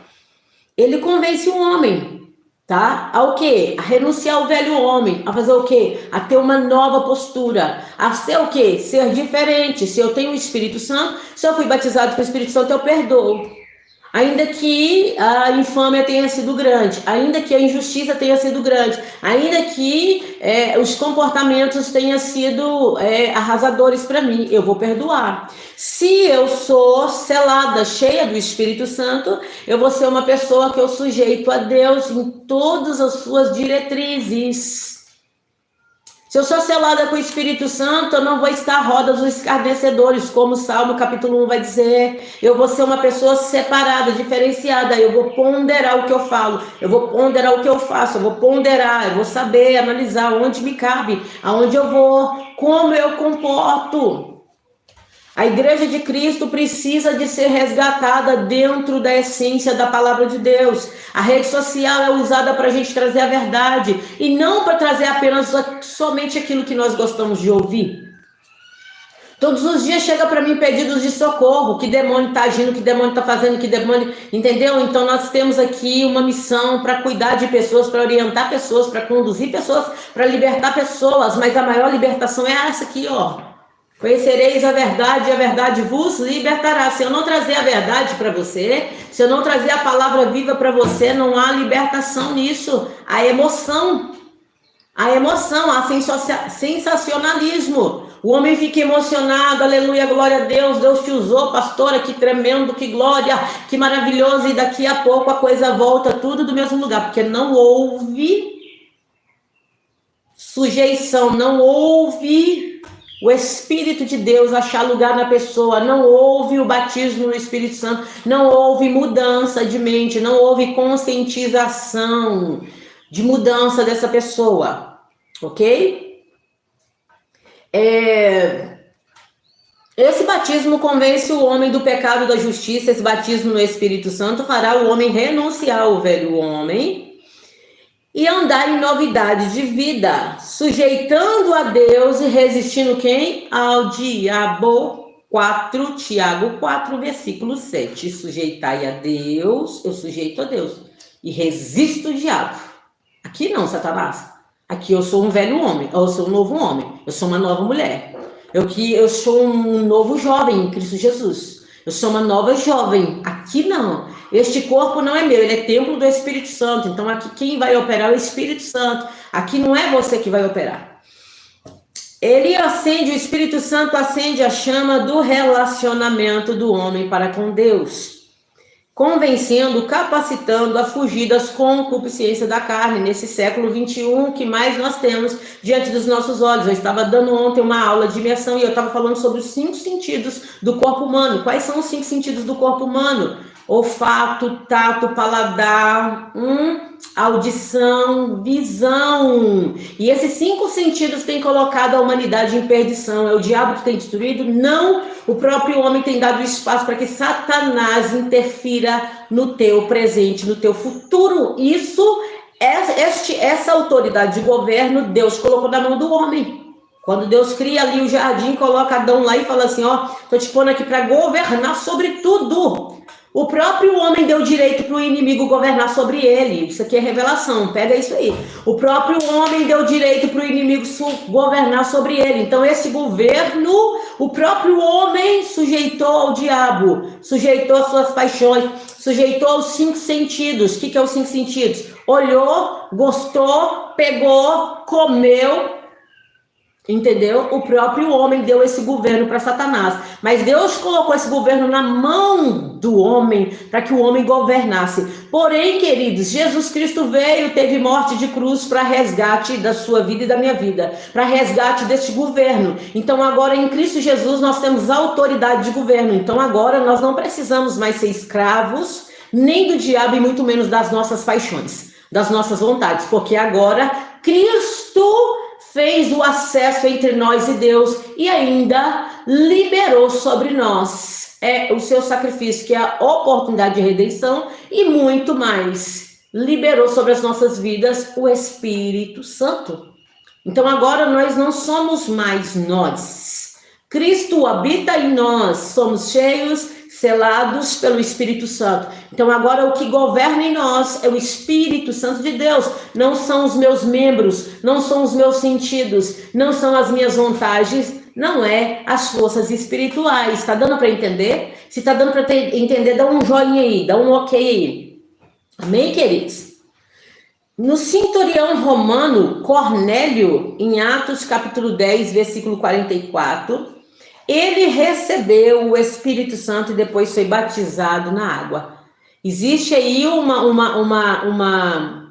Ele convence o homem, tá? Ao quê? A renunciar ao velho homem. A fazer o quê? A ter uma nova postura. A ser o quê? Ser diferente. Se eu tenho o Espírito Santo, se eu fui batizado com o Espírito Santo, eu perdoo. Ainda que a infâmia tenha sido grande, ainda que a injustiça tenha sido grande, ainda que os comportamentos tenham sido arrasadores para mim, eu vou perdoar. Se eu sou selada, cheia do Espírito Santo, eu vou ser uma pessoa que eu sujeito a Deus em todas as suas diretrizes. Se eu sou selada com o Espírito Santo, eu não vou estar à roda dos escarnecedores, como o Salmo capítulo 1 vai dizer. Eu vou ser uma pessoa separada, diferenciada. Eu vou ponderar o que eu falo, eu vou ponderar o que eu faço, eu vou ponderar, eu vou saber, analisar onde me cabe, aonde eu vou, como eu comporto. A igreja de Cristo precisa de ser resgatada dentro da essência da palavra de Deus. A rede social é usada para a gente trazer a verdade e não para trazer apenas somente aquilo que nós gostamos de ouvir. Todos os dias chega para mim pedidos de socorro, que demônio está agindo, que demônio está fazendo, que demônio... Entendeu? Então nós temos aqui uma missão para cuidar de pessoas, para orientar pessoas, para conduzir pessoas, para libertar pessoas. Mas a maior libertação é essa aqui, ó. Conhecereis a verdade e a verdade vos libertará. Se eu não trazer a verdade para você, se eu não trazer a palavra viva para você, não há libertação nisso. Há emoção, há sensacionalismo. O homem fica emocionado, aleluia, glória a Deus, Deus te usou, pastora, que tremendo, que glória, que maravilhoso. E daqui a pouco a coisa volta tudo do mesmo lugar, porque não houve sujeição, não houve o Espírito de Deus achar lugar na pessoa, não houve o batismo no Espírito Santo, não houve mudança de mente, não houve conscientização de mudança dessa pessoa, ok? Esse batismo convence o homem do pecado e da justiça. Esse batismo no Espírito Santo fará o homem renunciar ao velho homem e andar em novidade de vida, sujeitando a Deus e resistindo quem? Ao diabo. Tiago 4, versículo 7. Sujeitai a Deus, eu sujeito a Deus e resisto o diabo. Aqui não, Satanás. Aqui eu sou um velho homem, eu sou um novo homem, eu sou uma nova mulher. Eu sou um novo jovem em Cristo Jesus. Eu sou uma nova jovem. Aqui não. Este corpo não é meu, ele é templo do Espírito Santo. Então aqui quem vai operar é o Espírito Santo. Aqui não é você que vai operar. O Espírito Santo acende a chama do relacionamento do homem para com Deus, convencendo, capacitando a fugir das concupiscências da carne, nesse século 21 que mais nós temos diante dos nossos olhos. Eu estava dando ontem uma aula de imersão e eu estava falando sobre os 5 sentidos do corpo humano. Quais são os 5 sentidos do corpo humano? Olfato, tato, paladar, audição, visão. E esses 5 sentidos têm colocado a humanidade em perdição. É o diabo que tem destruído? Não. O próprio homem tem dado espaço para que Satanás interfira no teu presente, no teu futuro. Essa autoridade de governo Deus colocou na mão do homem. Quando Deus cria ali o jardim, coloca Adão lá e fala assim, ó, tô te pondo aqui para governar sobre tudo. O próprio homem deu direito para o inimigo governar sobre ele. Isso aqui é revelação, pega isso aí. O próprio homem deu direito para o inimigo governar sobre ele. Então esse governo, o próprio homem sujeitou ao diabo, sujeitou às suas paixões, sujeitou aos 5 sentidos. O que é os 5 sentidos? Olhou, gostou, pegou, comeu. Entendeu? O próprio homem deu esse governo para Satanás. Mas Deus colocou esse governo na mão do homem para que o homem governasse. Porém, queridos, Jesus Cristo veio, teve morte de cruz para resgate da sua vida e da minha vida, para resgate deste governo. Então, agora em Cristo Jesus nós temos autoridade de governo. Então, agora nós não precisamos mais ser escravos, nem do diabo e muito menos das nossas paixões, das nossas vontades, porque agora Cristo fez o acesso entre nós e Deus e ainda liberou sobre nós o seu sacrifício, que é a oportunidade de redenção e muito mais. Liberou sobre as nossas vidas o Espírito Santo. Então agora nós não somos mais nós. Cristo habita em nós, somos cheios, selados pelo Espírito Santo. Então agora o que governa em nós é o Espírito Santo de Deus. Não são os meus membros, não são os meus sentidos, não são as minhas vontades, não é as forças espirituais. Está dando para entender? Se está dando para entender, dá um joinha aí, dá um ok aí. Amém, queridos? No centurião romano, Cornélio, em Atos capítulo 10, versículo 44, ele recebeu o Espírito Santo e depois foi batizado na água. Existe aí uma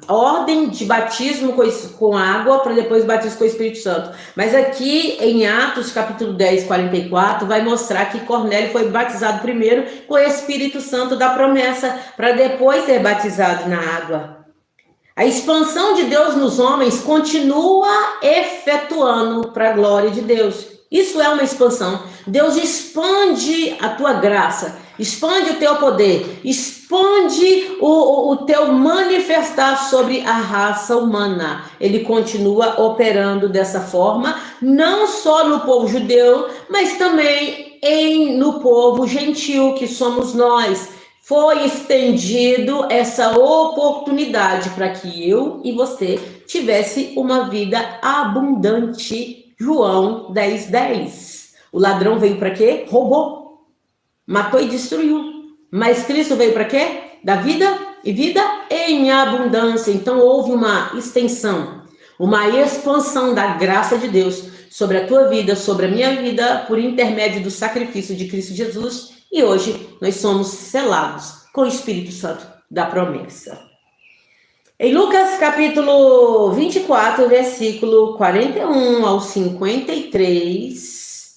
ordem de batismo com água para depois batismo com o Espírito Santo. Mas aqui em Atos capítulo 10, 44, vai mostrar que Cornélio foi batizado primeiro com o Espírito Santo da promessa, para depois ser batizado na água. A expansão de Deus nos homens continua efetuando para a glória de Deus. Isso é uma expansão. Deus expande a tua graça, expande o teu poder, expande o teu manifestar sobre a raça humana. Ele continua operando dessa forma, não só no povo judeu, mas também no povo gentil, que somos nós. Foi estendido essa oportunidade para que eu e você tivesse uma vida abundante. João 10:10. O ladrão veio para quê? Roubou, matou e destruiu. Mas Cristo veio para quê? Da vida e vida em abundância. Então houve uma extensão, uma expansão da graça de Deus sobre a tua vida, sobre a minha vida, por intermédio do sacrifício de Cristo Jesus. E hoje nós somos selados com o Espírito Santo da promessa. Em Lucas capítulo 24, versículo 41 ao 53,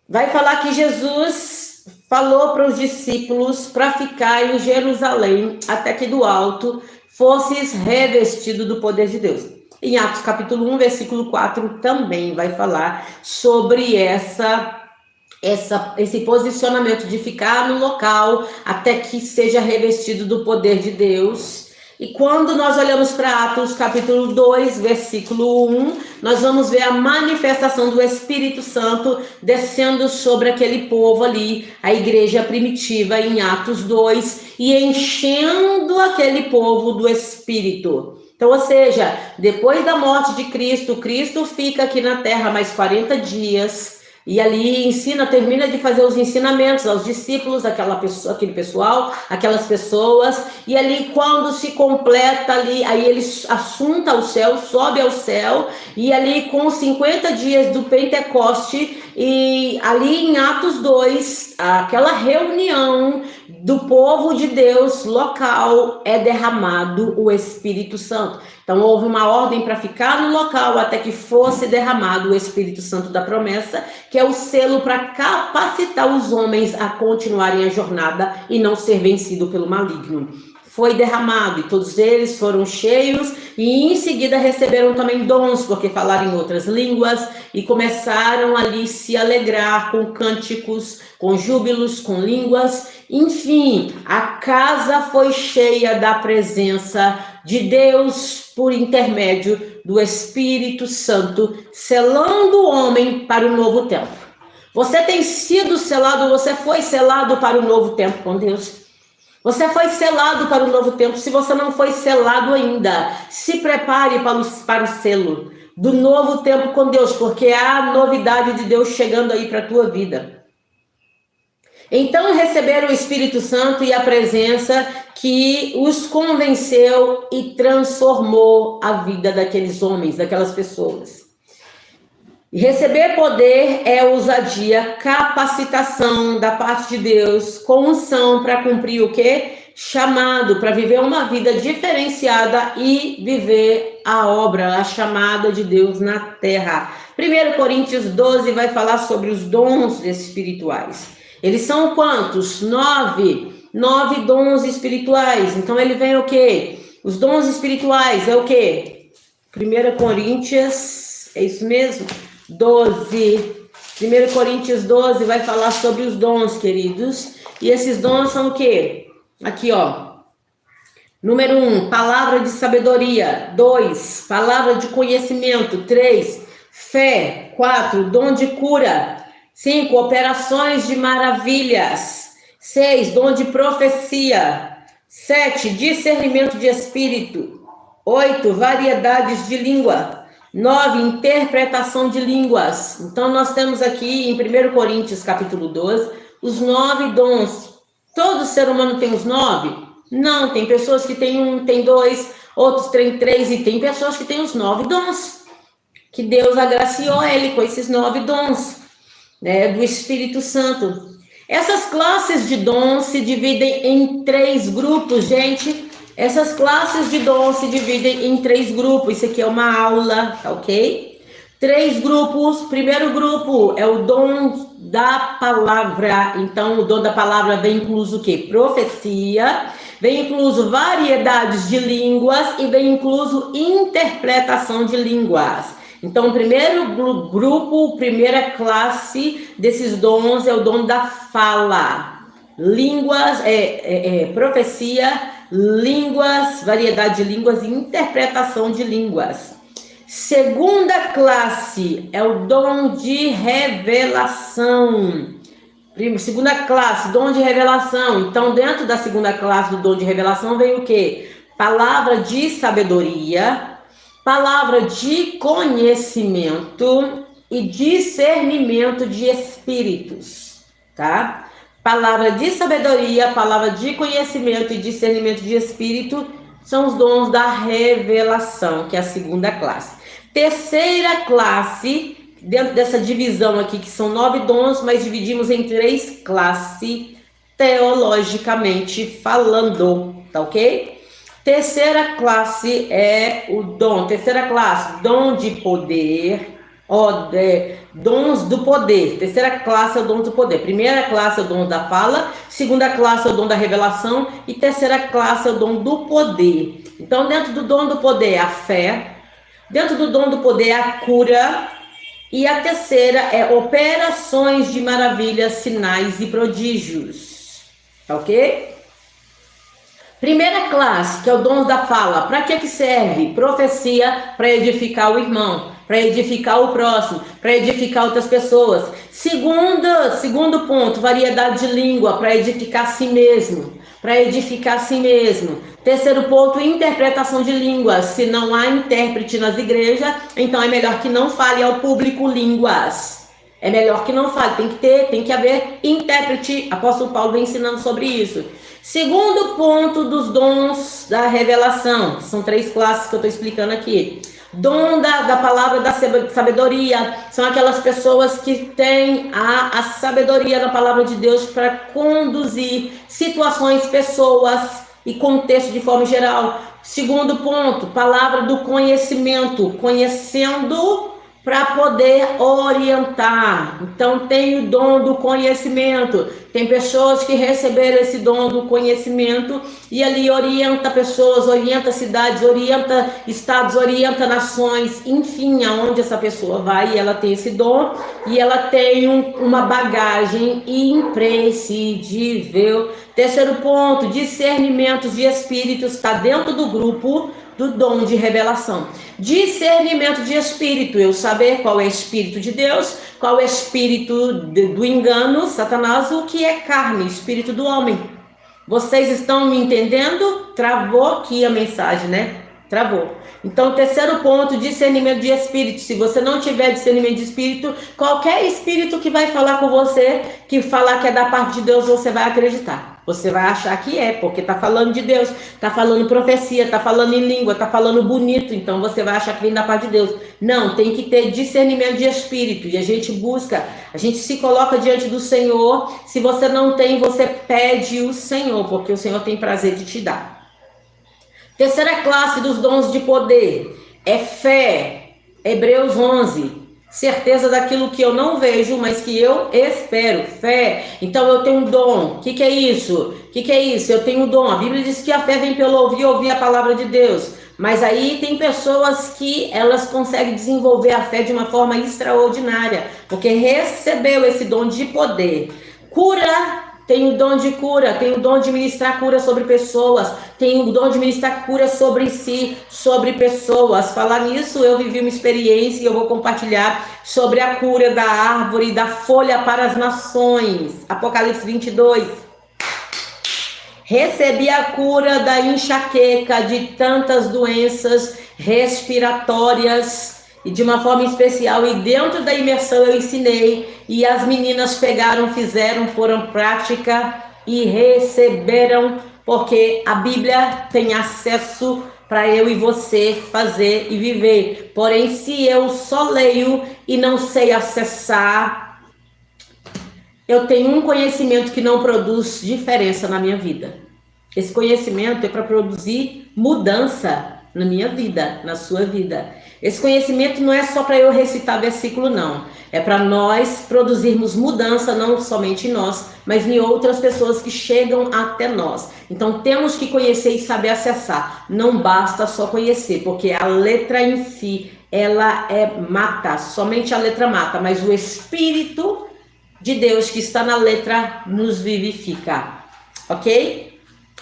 vai falar que Jesus falou para os discípulos para ficar em Jerusalém até que do alto fosses revestido do poder de Deus. Em Atos capítulo 1, versículo 4, também vai falar sobre esse posicionamento de ficar no local até que seja revestido do poder de Deus. E quando nós olhamos para Atos capítulo 2, versículo 1, nós vamos ver a manifestação do Espírito Santo descendo sobre aquele povo ali, a igreja primitiva em Atos 2, e enchendo aquele povo do Espírito. Então, ou seja, depois da morte de Cristo, Cristo fica aqui na terra mais 40 dias, e ali termina de fazer os ensinamentos aos discípulos, aquele pessoal, aquelas pessoas, e ali quando se completa ali, aí ele assunta ao céu, sobe ao céu, e ali com 50 dias do Pentecoste, e ali em Atos 2, aquela reunião do povo de Deus local, é derramado o Espírito Santo. Então houve uma ordem para ficar no local até que fosse derramado o Espírito Santo da promessa, que é o selo para capacitar os homens a continuarem a jornada e não ser vencido pelo maligno. Foi derramado e todos eles foram cheios e em seguida receberam também dons, porque falaram em outras línguas e começaram ali se alegrar com cânticos, com júbilos, com línguas. Enfim, a casa foi cheia da presença de Deus por intermédio do Espírito Santo, selando o homem para o novo tempo. Você tem sido selado, você foi selado para o novo tempo com Deus. Você foi selado para o novo tempo. Se você não foi selado ainda, se prepare para o selo do novo tempo com Deus, porque há novidade de Deus chegando aí para a tua vida. Então receberam o Espírito Santo e a presença que os convenceu e transformou a vida daqueles homens, daquelas pessoas. E receber poder é ousadia, capacitação da parte de Deus, com unção para cumprir o quê? Chamado, para viver uma vida diferenciada e viver a obra, a chamada de Deus na terra. 1 Coríntios 12 vai falar sobre os dons espirituais. Eles são quantos? 9 dons espirituais. Então ele vem o quê? Os dons espirituais é o quê? 1 Coríntios, é isso mesmo? 12. 1 Coríntios 12 vai falar sobre os dons, queridos. E esses dons são o quê? Aqui, ó. Número 1, palavra de sabedoria. 2, palavra de conhecimento. 3, fé. 4, dom de cura. 5, operações de maravilhas. 6, dom de profecia. 7, discernimento de espírito. 8, variedades de língua. 9, interpretação de línguas. Então, nós temos aqui em 1 Coríntios, capítulo 12, os 9 dons. Todo ser humano tem os 9? Não, tem pessoas que têm 1, tem 2, outros têm 3, e tem pessoas que têm os 9 dons. Que Deus agraciou ele com esses 9 dons, né, do Espírito Santo. Essas classes de dons se dividem em 3 grupos, gente. Essas classes de dons se dividem em 3 grupos. Isso aqui é uma aula, tá ok? 3 grupos. Primeiro grupo é o dom da palavra. Então, o dom da palavra vem incluso o quê? Profecia. Vem incluso variedades de línguas e vem incluso interpretação de línguas. Então, o primeiro grupo, primeira classe desses dons é o dom da fala. Línguas, profecia, línguas, variedade de línguas e interpretação de línguas. Segunda classe é o dom de revelação. Segunda classe, dom de revelação. Então, dentro da segunda classe do dom de revelação vem o quê? Palavra de sabedoria, palavra de conhecimento e discernimento de espíritos, tá? Palavra de sabedoria, palavra de conhecimento e discernimento de espírito são os dons da revelação, que é a segunda classe. Terceira classe, dentro dessa divisão aqui, que são 9 dons, mas dividimos em 3 classes, teologicamente falando, tá ok? Terceira classe é o dom. Terceira classe, dom de poder. Dons do poder. Terceira classe é o dom do poder. Primeira classe é o dom da fala. Segunda classe é o dom da revelação. E terceira classe é o dom do poder. Então, dentro do dom do poder é a fé. Dentro do dom do poder é a cura. E a terceira é operações de maravilhas, sinais e prodígios. Tá ok? Primeira classe, que é o dom da fala. Para que serve? Profecia para edificar o irmão, para edificar o próximo, para edificar outras pessoas. Segundo ponto, variedade de língua, para edificar a si mesmo, para edificar a si mesmo. Terceiro ponto, interpretação de línguas. Se não há intérprete nas igrejas, então é melhor que não fale ao público línguas. É melhor que não fale, tem que haver intérprete. Apóstolo Paulo vem ensinando sobre isso. Segundo ponto dos dons da revelação, são 3 classes que eu estou explicando aqui. Dom da palavra da sabedoria, são aquelas pessoas que têm a sabedoria da palavra de Deus para conduzir situações, pessoas e contexto de forma geral. Segundo ponto, palavra do conhecimento, conhecendo para poder orientar. Então tem o dom do conhecimento, Tem pessoas que receberam esse dom do conhecimento e ali orienta pessoas, orienta cidades, orienta estados, orienta nações, enfim, aonde essa pessoa vai, ela tem esse dom e ela tem uma bagagem imprescindível. Terceiro ponto, discernimento de espíritos, está dentro do grupo do dom de revelação. Discernimento de espírito, eu saber qual é o espírito de Deus, qual é o espírito do engano, Satanás, o que é carne, espírito do homem. Vocês estão me entendendo? Travou aqui a mensagem, né? Travou. Então, terceiro ponto, discernimento de espírito. Se você não tiver discernimento de espírito, qualquer espírito que vai falar com você, que falar que é da parte de Deus, você vai acreditar. Você vai achar que é, porque tá falando de Deus, tá falando profecia, tá falando em língua, tá falando bonito, então você vai achar que vem da parte de Deus. Não, tem que ter discernimento de espírito, e a gente busca, a gente se coloca diante do Senhor. Se você não tem, você pede o Senhor, porque o Senhor tem prazer de te dar. Terceira classe dos dons de poder é fé, Hebreus 11. Certeza daquilo que eu não vejo, mas que eu espero. Fé. Então eu tenho um dom. O que é isso? O que é isso? Eu tenho um dom. A Bíblia diz que a fé vem pelo ouvir a palavra de Deus. Mas aí tem pessoas que elas conseguem desenvolver a fé de uma forma extraordinária, porque recebeu esse dom de poder. Cura. Tem o dom de cura, tem o dom de ministrar cura sobre pessoas, tem o dom de ministrar cura sobre si, sobre pessoas. Falar nisso, eu vivi uma experiência e eu vou compartilhar sobre a cura da árvore, da folha para as nações. Apocalipse 22. Recebi a cura da enxaqueca, de tantas doenças respiratórias, e de uma forma especial, e dentro da imersão eu ensinei, e as meninas pegaram, fizeram, foram prática e receberam, porque a Bíblia tem acesso para eu e você fazer e viver. Porém, se eu só leio e não sei acessar, eu tenho um conhecimento que não produz diferença na minha vida. Esse conhecimento é para produzir mudança na minha vida, na sua vida. Esse conhecimento não é só para eu recitar versículo, não. É para nós produzirmos mudança, não somente em nós, mas em outras pessoas que chegam até nós. Então temos que conhecer e saber acessar. Não basta só conhecer, porque a letra em si, ela mata, somente a letra mata, mas o Espírito de Deus que está na letra nos vivifica. Ok?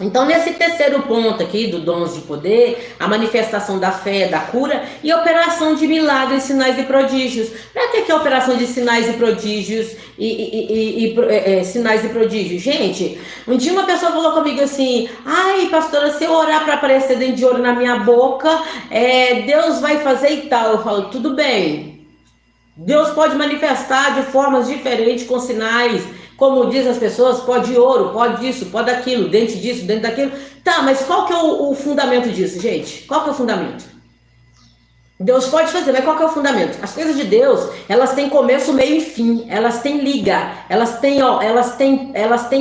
Então, nesse terceiro ponto aqui do dons de poder, a manifestação da fé, da cura e operação de milagres, sinais e prodígios. Para que é operação de sinais e prodígios sinais e prodígios? Gente, um dia uma pessoa falou comigo assim: ai, pastora, se eu orar para aparecer dente de ouro na minha boca, Deus vai fazer e tal. Eu falo, tudo bem. Deus pode manifestar de formas diferentes com sinais. Como diz as pessoas, pode ouro, pode isso, pode aquilo, dente disso, dente daquilo. Tá, mas qual que é o fundamento disso, gente? Qual que é o fundamento? Deus pode fazer, mas qual que é o fundamento? As coisas de Deus, elas têm começo, meio e fim. Elas têm liga, elas têm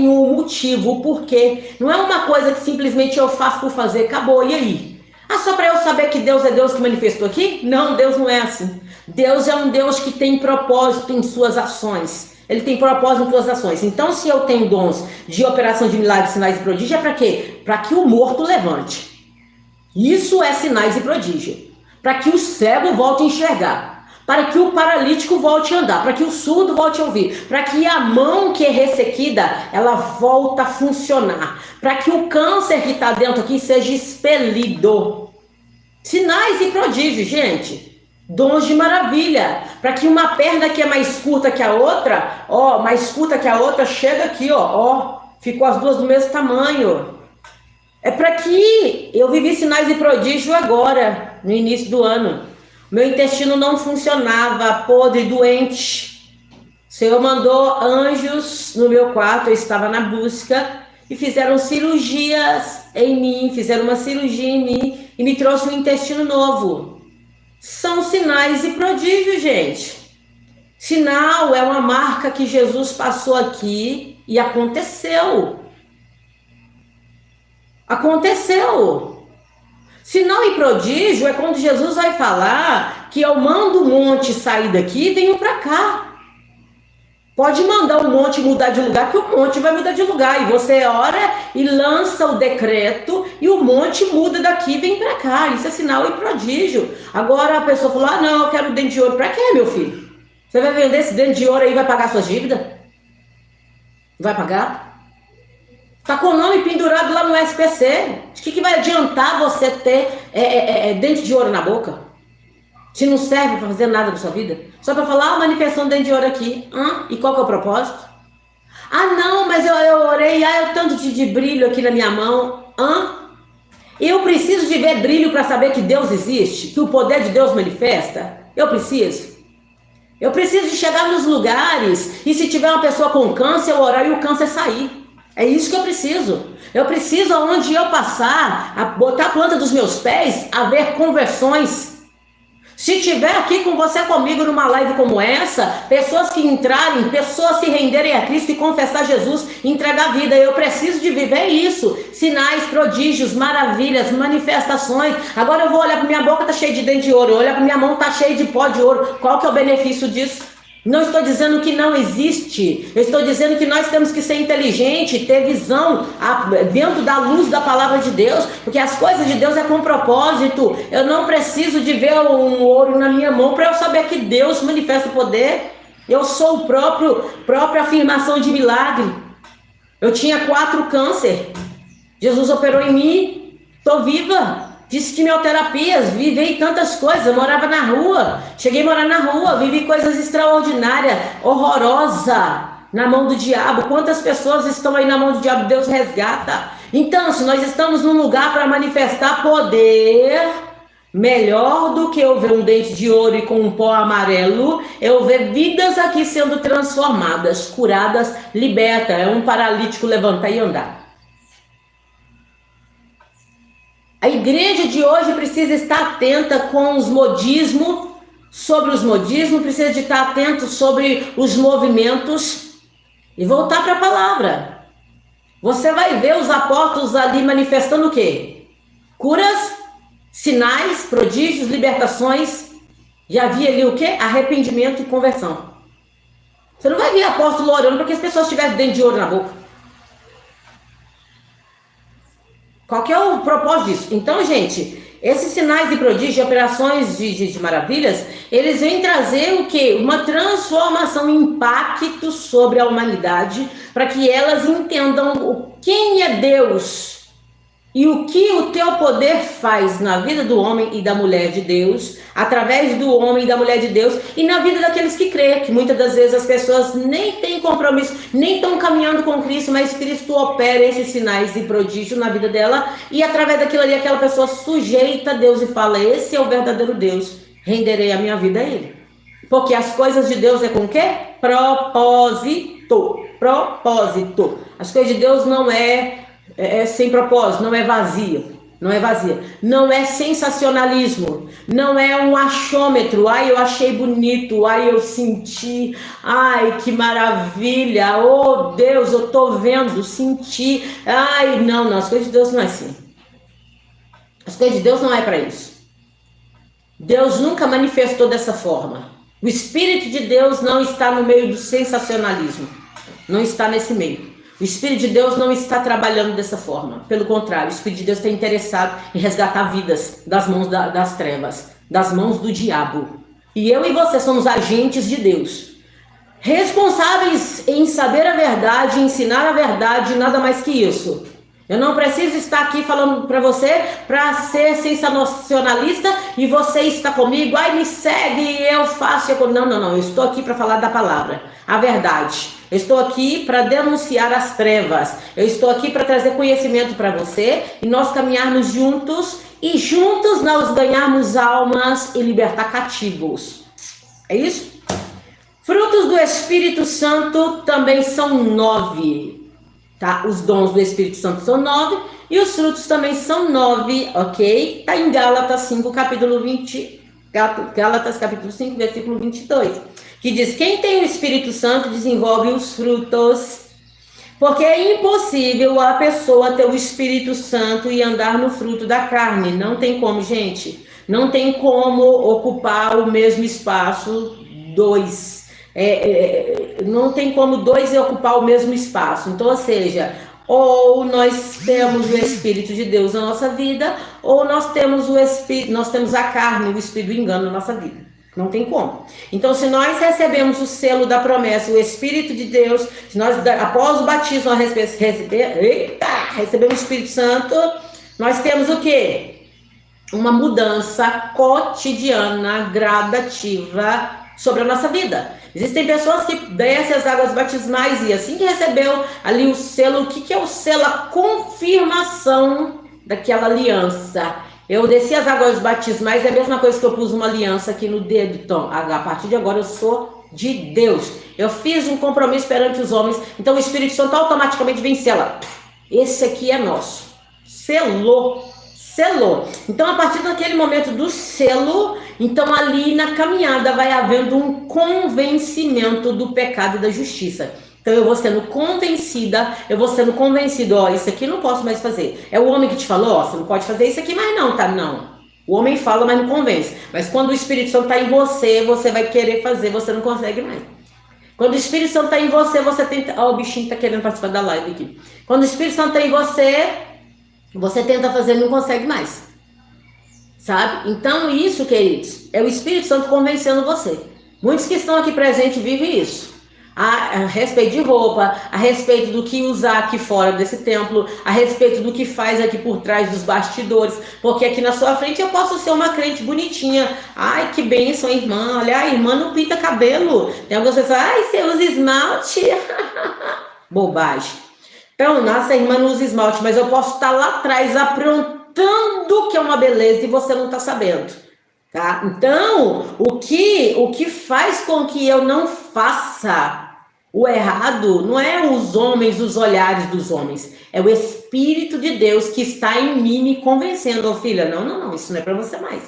um motivo, o porquê. Não é uma coisa que simplesmente eu faço por fazer, acabou, e aí? Ah, só para eu saber que Deus é Deus que manifestou aqui? Não, Deus não é assim. Deus é um Deus que tem propósito em suas ações. Ele tem propósito em suas ações. Então, se eu tenho dons de operação de milagres, sinais e prodígios, é para quê? Para que o morto levante. Isso é sinais e prodígio. Para que o cego volte a enxergar. Para que o paralítico volte a andar. Para que o surdo volte a ouvir. Para que a mão que é ressequida, ela volta a funcionar. Para que o câncer que está dentro aqui seja expelido. Sinais e prodígios, gente. Dons de maravilha, para que uma perna que é mais curta que a outra, mais curta que a outra, chega aqui, ficou as duas do mesmo tamanho. É para que eu vivi sinais e prodígio agora, no início do ano. Meu intestino não funcionava, podre, doente. O Senhor mandou anjos no meu quarto, eu estava na busca, e fizeram cirurgias em mim, fizeram uma cirurgia em mim, e me trouxe um intestino novo. São sinais e prodígios, gente. Sinal é uma marca que Jesus passou aqui e aconteceu. Aconteceu. Sinal e prodígio é quando Jesus vai falar que eu mando o monte sair daqui e venho para cá. Pode mandar o monte mudar de lugar, que o monte vai mudar de lugar. E você ora e lança o decreto e o monte muda daqui e vem para cá. Isso é sinal e prodígio. Agora a pessoa falou, ah, não, eu quero dente de ouro. Para quê, meu filho? Você vai vender esse dente de ouro aí e vai pagar suas dívidas? Vai pagar? Tá com o nome pendurado lá no SPC. De que vai adiantar você ter dente de ouro na boca? Se não serve para fazer nada na sua vida? Só para falar, manifestação dente de ouro aqui. E qual que é o propósito? Ah, não, mas eu orei, eu tanto de brilho aqui na minha mão. Eu preciso de ver brilho para saber que Deus existe, que o poder de Deus manifesta? Eu preciso de chegar nos lugares e se tiver uma pessoa com câncer, eu orar e o câncer sair. É isso que eu preciso. Eu preciso, aonde eu passar, a botar a planta dos meus pés, haver conversões. Se tiver aqui com você comigo numa live como essa, pessoas que entrarem, pessoas se renderem a Cristo e confessar Jesus, entregar a vida, eu preciso de viver isso. Sinais, prodígios, maravilhas, manifestações. Agora eu vou olhar para minha boca, tá cheia de dente de ouro, olhar para minha mão, tá cheia de pó de ouro. Qual que é o benefício disso? Não estou dizendo que não existe, eu estou dizendo que nós temos que ser inteligentes, ter visão dentro da luz da palavra de Deus, porque as coisas de Deus é com propósito. Eu não preciso de ver um ouro na minha mão para eu saber que Deus manifesta o poder. Eu sou própria afirmação de milagre. Eu tinha 4 câncer, Jesus operou em mim, estou viva. Fiz quimioterapias, vivi tantas coisas, eu morava na rua, cheguei a morar na rua, vivi coisas extraordinárias, horrorosa, na mão do diabo. Quantas pessoas estão aí na mão do diabo? Deus resgata. Então, se nós estamos num lugar para manifestar poder, melhor do que eu ver um dente de ouro e com um pó amarelo, eu ver vidas aqui sendo transformadas, curadas, libertas. É um paralítico levantar e andar. A igreja de hoje precisa estar atenta com os modismos, sobre os modismos, precisa de estar atento sobre os movimentos e voltar para a palavra. Você vai ver os apóstolos ali manifestando o quê? Curas, sinais, prodígios, libertações. E havia ali o quê? Arrependimento e conversão. Você não vai ver apóstolo orando para que as pessoas tivessem dente de ouro na boca. Qual que é o propósito disso? Então, gente, esses sinais de prodígio, operações de maravilhas, eles vêm trazer o quê? Uma transformação, impacto sobre a humanidade, para que elas entendam quem é Deus e o que o teu poder faz na vida do homem e da mulher de Deus, através do homem e da mulher de Deus, e na vida daqueles que creem, que muitas das vezes as pessoas nem têm compromisso, nem estão caminhando com Cristo, mas Cristo opera esses sinais e prodígios na vida dela, e através daquilo ali aquela pessoa sujeita a Deus e fala, esse é o verdadeiro Deus, renderei a minha vida a Ele. Porque as coisas de Deus é com o quê? Propósito. Propósito. As coisas de Deus não é sem propósito, não é vazia, não é sensacionalismo, não é um achômetro, eu achei bonito, eu senti, que maravilha, oh Deus, eu tô vendo, senti, não, as coisas de Deus não é assim, as coisas de Deus não é para isso. Deus nunca manifestou dessa forma. O Espírito de Deus não está no meio do sensacionalismo, não está nesse meio. O Espírito de Deus não está trabalhando dessa forma. Pelo contrário, o Espírito de Deus está interessado em resgatar vidas das mãos das trevas, das mãos do diabo. E eu e você somos agentes de Deus, responsáveis em saber a verdade, ensinar a verdade, nada mais que isso. Eu não preciso estar aqui falando para você para ser sensacionalista e você está comigo, me segue, eu faço. Não, eu estou aqui para falar da palavra, a verdade. Eu estou aqui para denunciar as trevas. Eu estou aqui para trazer conhecimento para você e nós caminharmos juntos e juntos nós ganharmos almas e libertar cativos. É isso? Frutos do Espírito Santo também são 9. Tá? Os dons do Espírito Santo são 9 e os frutos também são 9, ok? Está em Gálatas 5, capítulo 20, Gálatas capítulo 5, versículo 22, que diz, quem tem o Espírito Santo desenvolve os frutos, porque é impossível a pessoa ter o Espírito Santo e andar no fruto da carne. Não tem como, gente, não tem como ocupar o mesmo espaço, dois. não tem como dois ocupar o mesmo espaço. Então, ou seja, ou nós temos o Espírito de Deus na nossa vida, ou nós temos o Espírito, nós temos a carne, o Espírito do engano na nossa vida. Não tem como. Então, se nós recebemos o selo da promessa, o Espírito de Deus, se nós, após o batismo, nós recebemos o Espírito Santo, nós temos o quê? Uma mudança cotidiana, gradativa sobre a nossa vida. Existem pessoas que descem as águas batismais e assim que recebeu ali o selo, o que é o selo? A confirmação daquela aliança. Eu desci as águas batismais, é a mesma coisa que eu pus uma aliança aqui no dedo. Então, a partir de agora eu sou de Deus. Eu fiz um compromisso perante os homens, então o Espírito Santo automaticamente vem e sela. Esse aqui é nosso. Selou. Então, a partir daquele momento do selo, então ali na caminhada vai havendo um convencimento do pecado e da justiça. Então eu vou sendo convencida, ó, isso aqui não posso mais fazer. É o homem que te falou, ó, você não pode fazer isso aqui mais não, tá? Não. O homem fala, mas não convence. Mas quando o Espírito Santo está em você, você vai querer fazer, você não consegue mais. Quando o Espírito Santo está em você, você tenta... Ó, o bichinho tá querendo participar da live aqui. Quando o Espírito Santo está em você tenta fazer e não consegue mais. Sabe? Então isso, queridos, é o Espírito Santo convencendo você. Muitos que estão aqui presentes vivem isso. A respeito de roupa, a respeito do que usar aqui fora desse templo, a respeito do que faz aqui por trás dos bastidores, porque aqui na sua frente eu posso ser uma crente bonitinha. Ai, que bênção, irmã. Olha, a irmã não pinta cabelo. Tem algumas pessoas, ai, você usa esmalte. Bobagem. Então, nossa, a irmã não usa esmalte, mas eu posso estar lá atrás aprontando que é uma beleza e você não está sabendo. Tá? Então, o que faz com que eu não faça o errado não é os homens, os olhares dos homens, é o Espírito de Deus que está em mim me convencendo, filha, não, isso não é para você mais.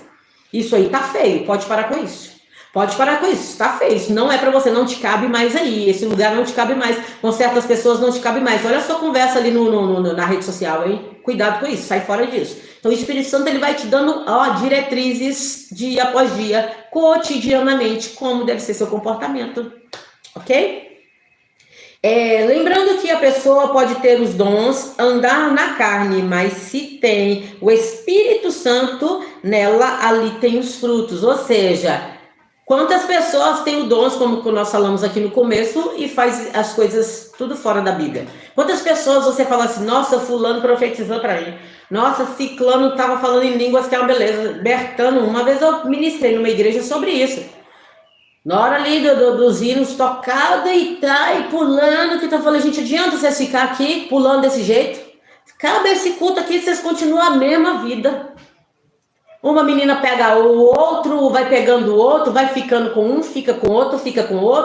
Isso aí tá feio, pode parar com isso. Pode parar com isso, tá feio, isso não é pra você, não te cabe mais aí, esse lugar não te cabe mais, com certas pessoas não te cabe mais. Olha a sua conversa ali na rede social, hein? Cuidado com isso, sai fora disso. Então o Espírito Santo ele vai te dando diretrizes dia após dia, cotidianamente, como deve ser seu comportamento, ok? Lembrando que a pessoa pode ter os dons, andar na carne, mas se tem o Espírito Santo nela, ali tem os frutos, ou seja... Quantas pessoas têm o dons, como nós falamos aqui no começo, e faz as coisas tudo fora da Bíblia? Quantas pessoas você fala assim, nossa, fulano profetizou para mim, nossa, ciclano estava falando em línguas que é uma beleza, Bertano, uma vez eu ministrei numa igreja sobre isso. Na hora ali dos hinos tocado e pulando, que tá falando, gente, adianta vocês ficar aqui pulando desse jeito? Cabe esse culto aqui, vocês continuam a mesma vida. Uma menina pega o outro, vai pegando o outro, vai ficando com um, fica com outro,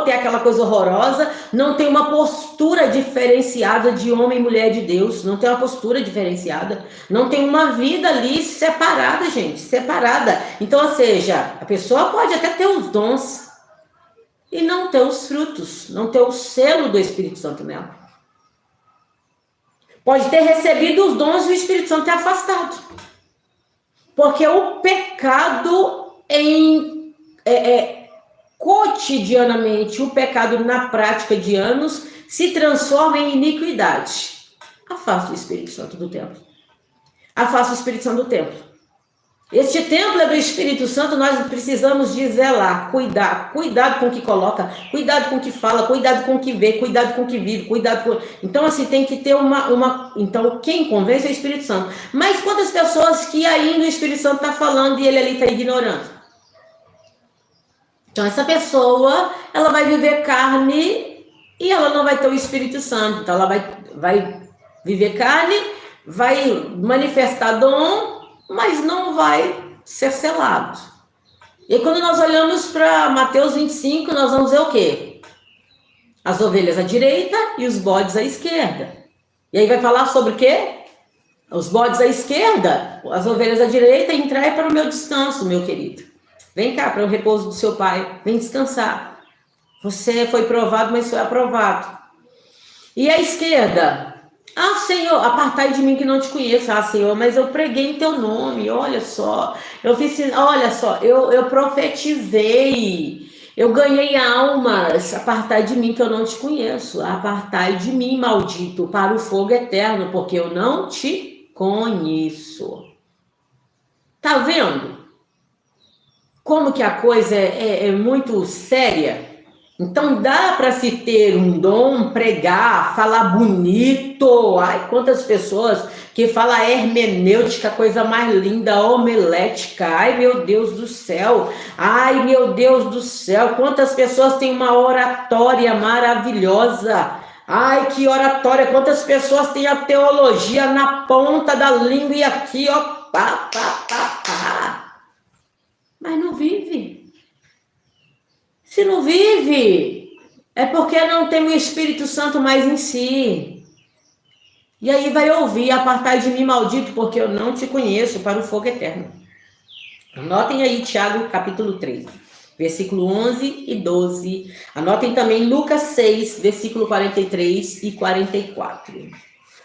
é aquela coisa horrorosa. Não tem uma postura diferenciada de homem e mulher de Deus. Não tem uma postura diferenciada. Não tem uma vida ali separada, gente, separada. Então, ou seja, a pessoa pode até ter os dons e não ter os frutos, não ter o selo do Espírito Santo nela. Pode ter recebido os dons e o Espírito Santo ter afastado. Porque o pecado cotidianamente, o pecado na prática de anos, se transforma em iniquidade. Afasta o Espírito Santo do templo. Afasta o Espírito Santo do templo. Este templo é do Espírito Santo, nós precisamos de zelar, cuidado com o que coloca, cuidado com o que fala, cuidado com o que vê, cuidado com o que vive, Então, assim, tem que ter Então, quem convence é o Espírito Santo. Mas quantas pessoas que ainda o Espírito Santo está falando e ele ali está ignorando? Então, essa pessoa, ela vai viver carne e ela não vai ter o Espírito Santo. Então, ela vai viver carne, vai manifestar dom, mas não vai ser selado. E quando nós olhamos para Mateus 25, nós vamos ver o quê? As ovelhas à direita e os bodes à esquerda. E aí vai falar sobre o quê? Os bodes à esquerda, as ovelhas à direita, entrai para o meu descanso, meu querido. Vem cá para o repouso do seu pai, vem descansar. Você foi provado, mas foi aprovado. E à esquerda... Ah, Senhor, apartai de mim que não te conheço. Ah, Senhor, mas eu preguei em teu nome, olha só. Eu profetizei. Eu ganhei almas, apartai de mim que eu não te conheço, apartai de mim, maldito, para o fogo eterno, porque eu não te conheço. Tá vendo como que a coisa é muito séria? Então dá para se ter um dom, pregar, falar bonito. Ai, quantas pessoas que falam hermenêutica, coisa mais linda, homilética. Ai, meu Deus do céu. Ai, meu Deus do céu. Quantas pessoas têm uma oratória maravilhosa. Ai, que oratória. Quantas pessoas têm a teologia na ponta da língua e aqui, ó, pá, pá, pá, pá. Mas não vive. Se não vive, é porque não tem o Espírito Santo mais em si. E aí vai ouvir, apartai de mim, maldito, porque eu não te conheço, para o fogo eterno. Anotem aí Tiago, capítulo 3, versículo 11 e 12. Anotem também Lucas 6, versículo 43 e 44.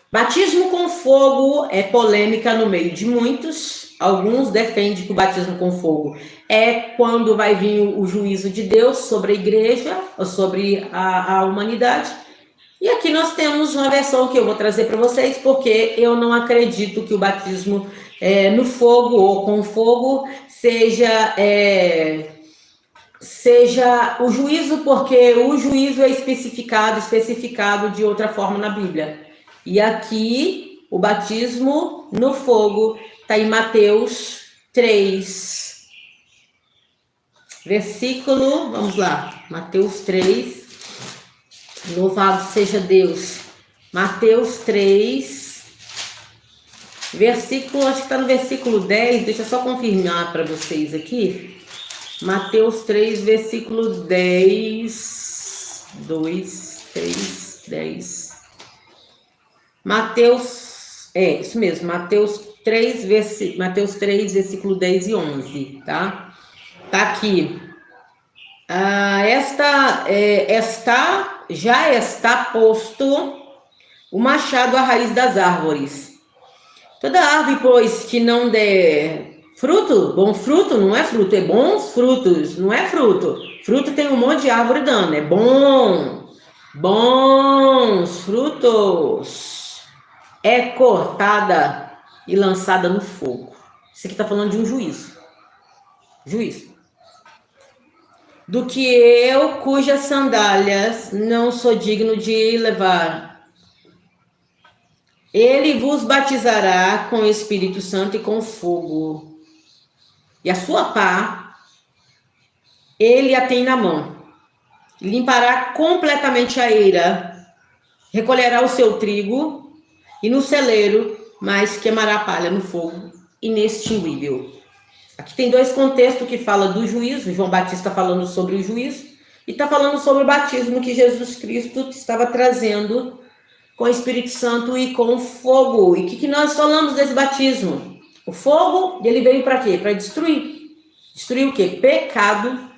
Batismo com fogo é polêmica no meio de muitos. Alguns defendem que o batismo com fogo é quando vai vir o juízo de Deus sobre a igreja, ou sobre a humanidade. E aqui nós temos uma versão que eu vou trazer para vocês, porque eu não acredito que o batismo no fogo ou com fogo seja o juízo, porque o juízo é especificado de outra forma na Bíblia. E aqui o batismo no fogo está em Mateus 3, versículo, vamos lá, Mateus 3, louvado seja Deus. Mateus 3, versículo, acho que está no versículo 10, deixa eu só confirmar para vocês aqui. Mateus 3, versículo 10, 2, 3, 10. Mateus, isso mesmo, Mateus 3, versículo 10 e 11, tá? Tá aqui. Já está posto o machado à raiz das árvores. Toda árvore, pois, que não der fruto, bom fruto, não é fruto, é bons frutos, não é fruto. Fruto tem um monte de árvore dando, é bons frutos. É cortada e lançada no fogo. Isso aqui está falando de um juízo. Do que eu, cujas sandálias não sou digno de levar. Ele vos batizará com o Espírito Santo e com fogo. E a sua pá, ele a tem na mão. Limpará completamente a eira. Recolherá o seu trigo e no celeiro, mas queimará a palha no fogo inextinguível. Aqui tem dois contextos que falam do juízo. João Batista falando sobre o juízo e está falando sobre o batismo que Jesus Cristo estava trazendo com o Espírito Santo e com o fogo. E o que nós falamos desse batismo? O fogo, ele veio para quê? Para destruir. Destruir o quê? Pecado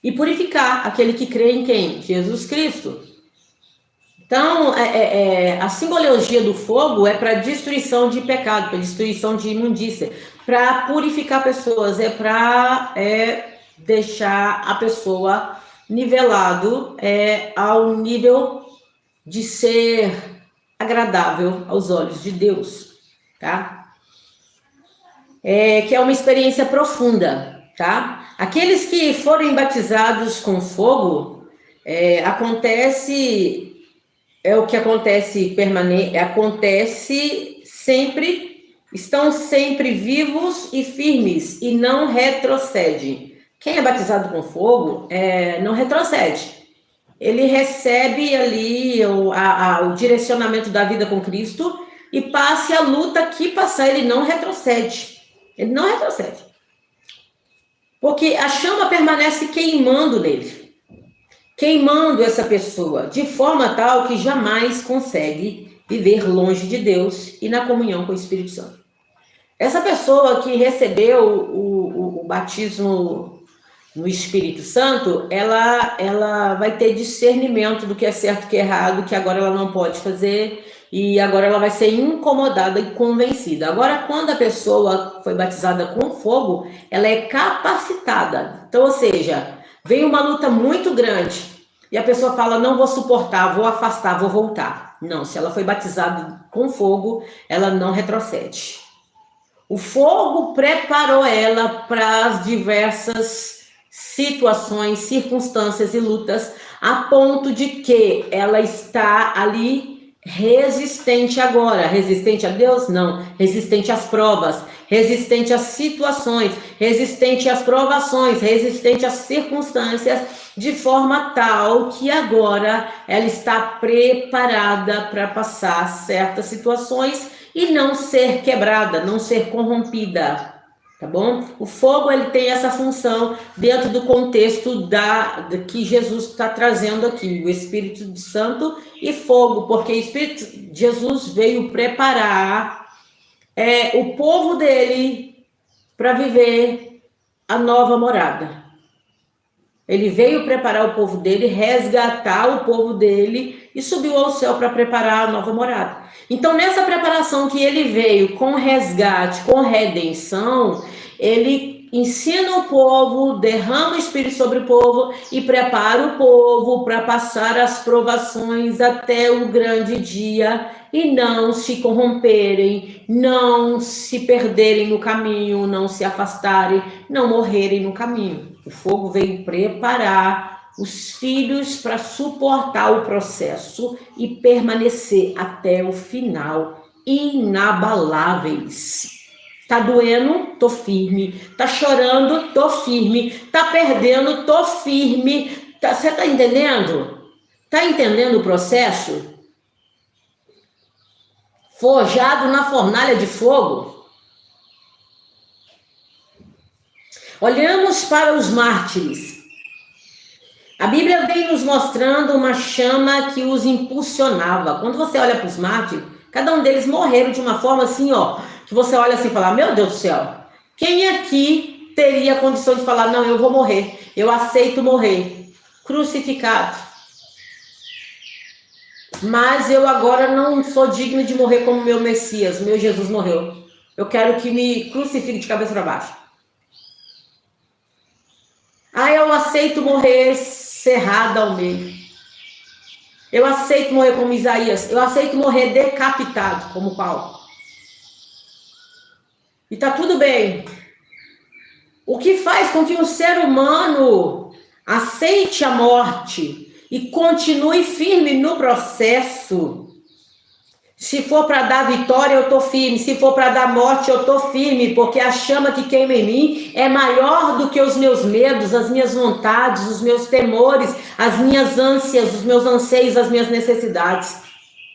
e purificar aquele que crê em quem? Jesus Cristo. Então, a simbologia do fogo é para destruição de pecado, para destruição de imundícia, para purificar pessoas, para deixar a pessoa nivelado ao nível de ser agradável aos olhos de Deus, tá? Que é uma experiência profunda, tá? Aqueles que forem batizados com fogo, acontece sempre, estão sempre vivos e firmes e não retrocedem. Quem é batizado com fogo não retrocede. Ele recebe ali o direcionamento da vida com Cristo e passe a luta que passar, ele não retrocede. Ele não retrocede. Porque a chama permanece queimando nele. Queimando essa pessoa de forma tal que jamais consegue viver longe de Deus e na comunhão com o Espírito Santo. Essa pessoa que recebeu o batismo no Espírito Santo, ela vai ter discernimento do que é certo e que é errado, que agora ela não pode fazer, e agora ela vai ser incomodada e convencida. Agora, quando a pessoa foi batizada com fogo, ela é capacitada. Então, ou seja, Vem uma luta muito grande e a pessoa fala, não vou suportar, vou afastar, vou voltar. Não, se ela foi batizada com fogo, ela não retrocede. O fogo preparou ela para as diversas situações, circunstâncias e lutas, a ponto de que ela está ali resistente agora. Resistente a Deus? Não. Resistente às provas, resistente às situações, resistente às provações, resistente às circunstâncias, de forma tal que agora ela está preparada para passar certas situações e não ser quebrada, não ser corrompida. Tá bom? O fogo, ele tem essa função dentro do contexto que Jesus está trazendo aqui, o Espírito Santo e fogo, porque o Espírito Jesus veio preparar o povo dele para viver a nova morada. Ele veio preparar o povo dele, resgatar o povo dele e subiu ao céu para preparar a nova morada. Então, nessa preparação que ele veio com resgate, com redenção, ele ensina o povo, derrama o Espírito sobre o povo e prepara o povo para passar as provações até o grande dia e não se corromperem, não se perderem no caminho, não se afastarem, não morrerem no caminho. O fogo veio preparar os filhos para suportar o processo e permanecer até o final, inabaláveis. Tá doendo? Tô firme. Tá chorando? Tô firme. Tá perdendo? Tô firme. Você tá entendendo? Tá entendendo o processo? Forjado na fornalha de fogo. Olhamos para os mártires. A Bíblia vem nos mostrando uma chama que os impulsionava. Quando você olha para os mártires, cada um deles morreram de uma forma assim, ó, que você olha assim e fala, meu Deus do céu, quem aqui teria a condição de falar, não, eu vou morrer, eu aceito morrer, crucificado. Mas eu agora não sou digno de morrer como meu Messias, meu Jesus morreu. Eu quero que me crucifique de cabeça para baixo. Ah, eu aceito morrer cerrada ao meio. Eu aceito morrer como Isaías. Eu aceito morrer decapitado como Paulo. E tá tudo bem. O que faz com que um ser humano aceite a morte e continue firme no processo? Se for para dar vitória, eu tô firme. Se for para dar morte, eu tô firme, porque a chama que queima em mim é maior do que os meus medos, as minhas vontades, os meus temores, as minhas ânsias, os meus anseios, as minhas necessidades.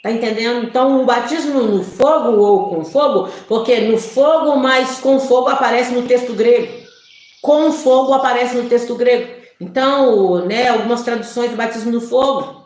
Tá entendendo? Então, o batismo no fogo ou com fogo, porque no fogo, mas com fogo aparece no texto grego. Com fogo aparece no texto grego. Então, algumas traduções do batismo no fogo.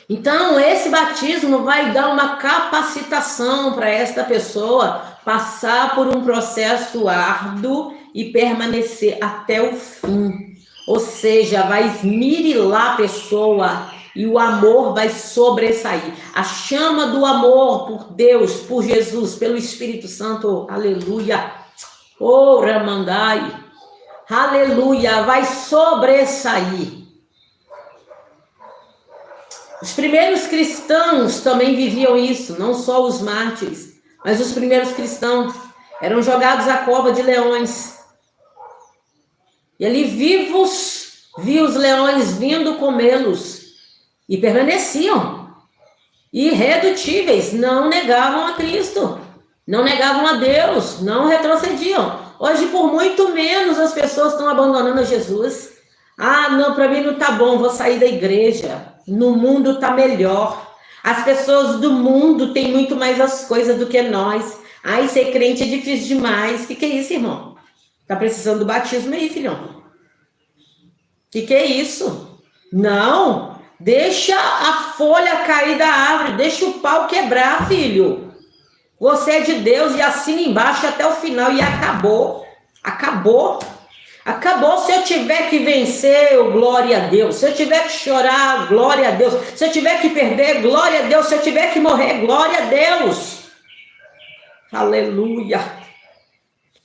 Então, esse batismo vai dar uma capacitação para esta pessoa passar por um processo árduo e permanecer até o fim. Ou seja, vai esmirilar a pessoa e o amor vai sobressair. A chama do amor por Deus, por Jesus, pelo Espírito Santo, aleluia. Oh, Ramandai, aleluia, vai sobressair. Os primeiros cristãos também viviam isso, não só os mártires, mas os primeiros cristãos eram jogados à cova de leões. E ali vivos, viam os leões vindo comê-los e permaneciam irredutíveis, não negavam a Cristo, não negavam a Deus, não retrocediam. Hoje, por muito menos, as pessoas estão abandonando a Jesus. Ah, não, para mim não tá bom, vou sair da igreja. No mundo tá melhor. As pessoas do mundo têm muito mais as coisas do que nós. Ai, ser crente é difícil demais. Que é isso, irmão? Tá precisando do batismo aí, filhão? Que é isso? Não, deixa a folha cair da árvore, deixa o pau quebrar, filho. Você é de Deus e assina embaixo até o final e acabou. Acabou. Acabou. Se eu tiver que vencer, glória a Deus. Se eu tiver que chorar, glória a Deus. Se eu tiver que perder, glória a Deus. Se eu tiver que morrer, glória a Deus. Aleluia.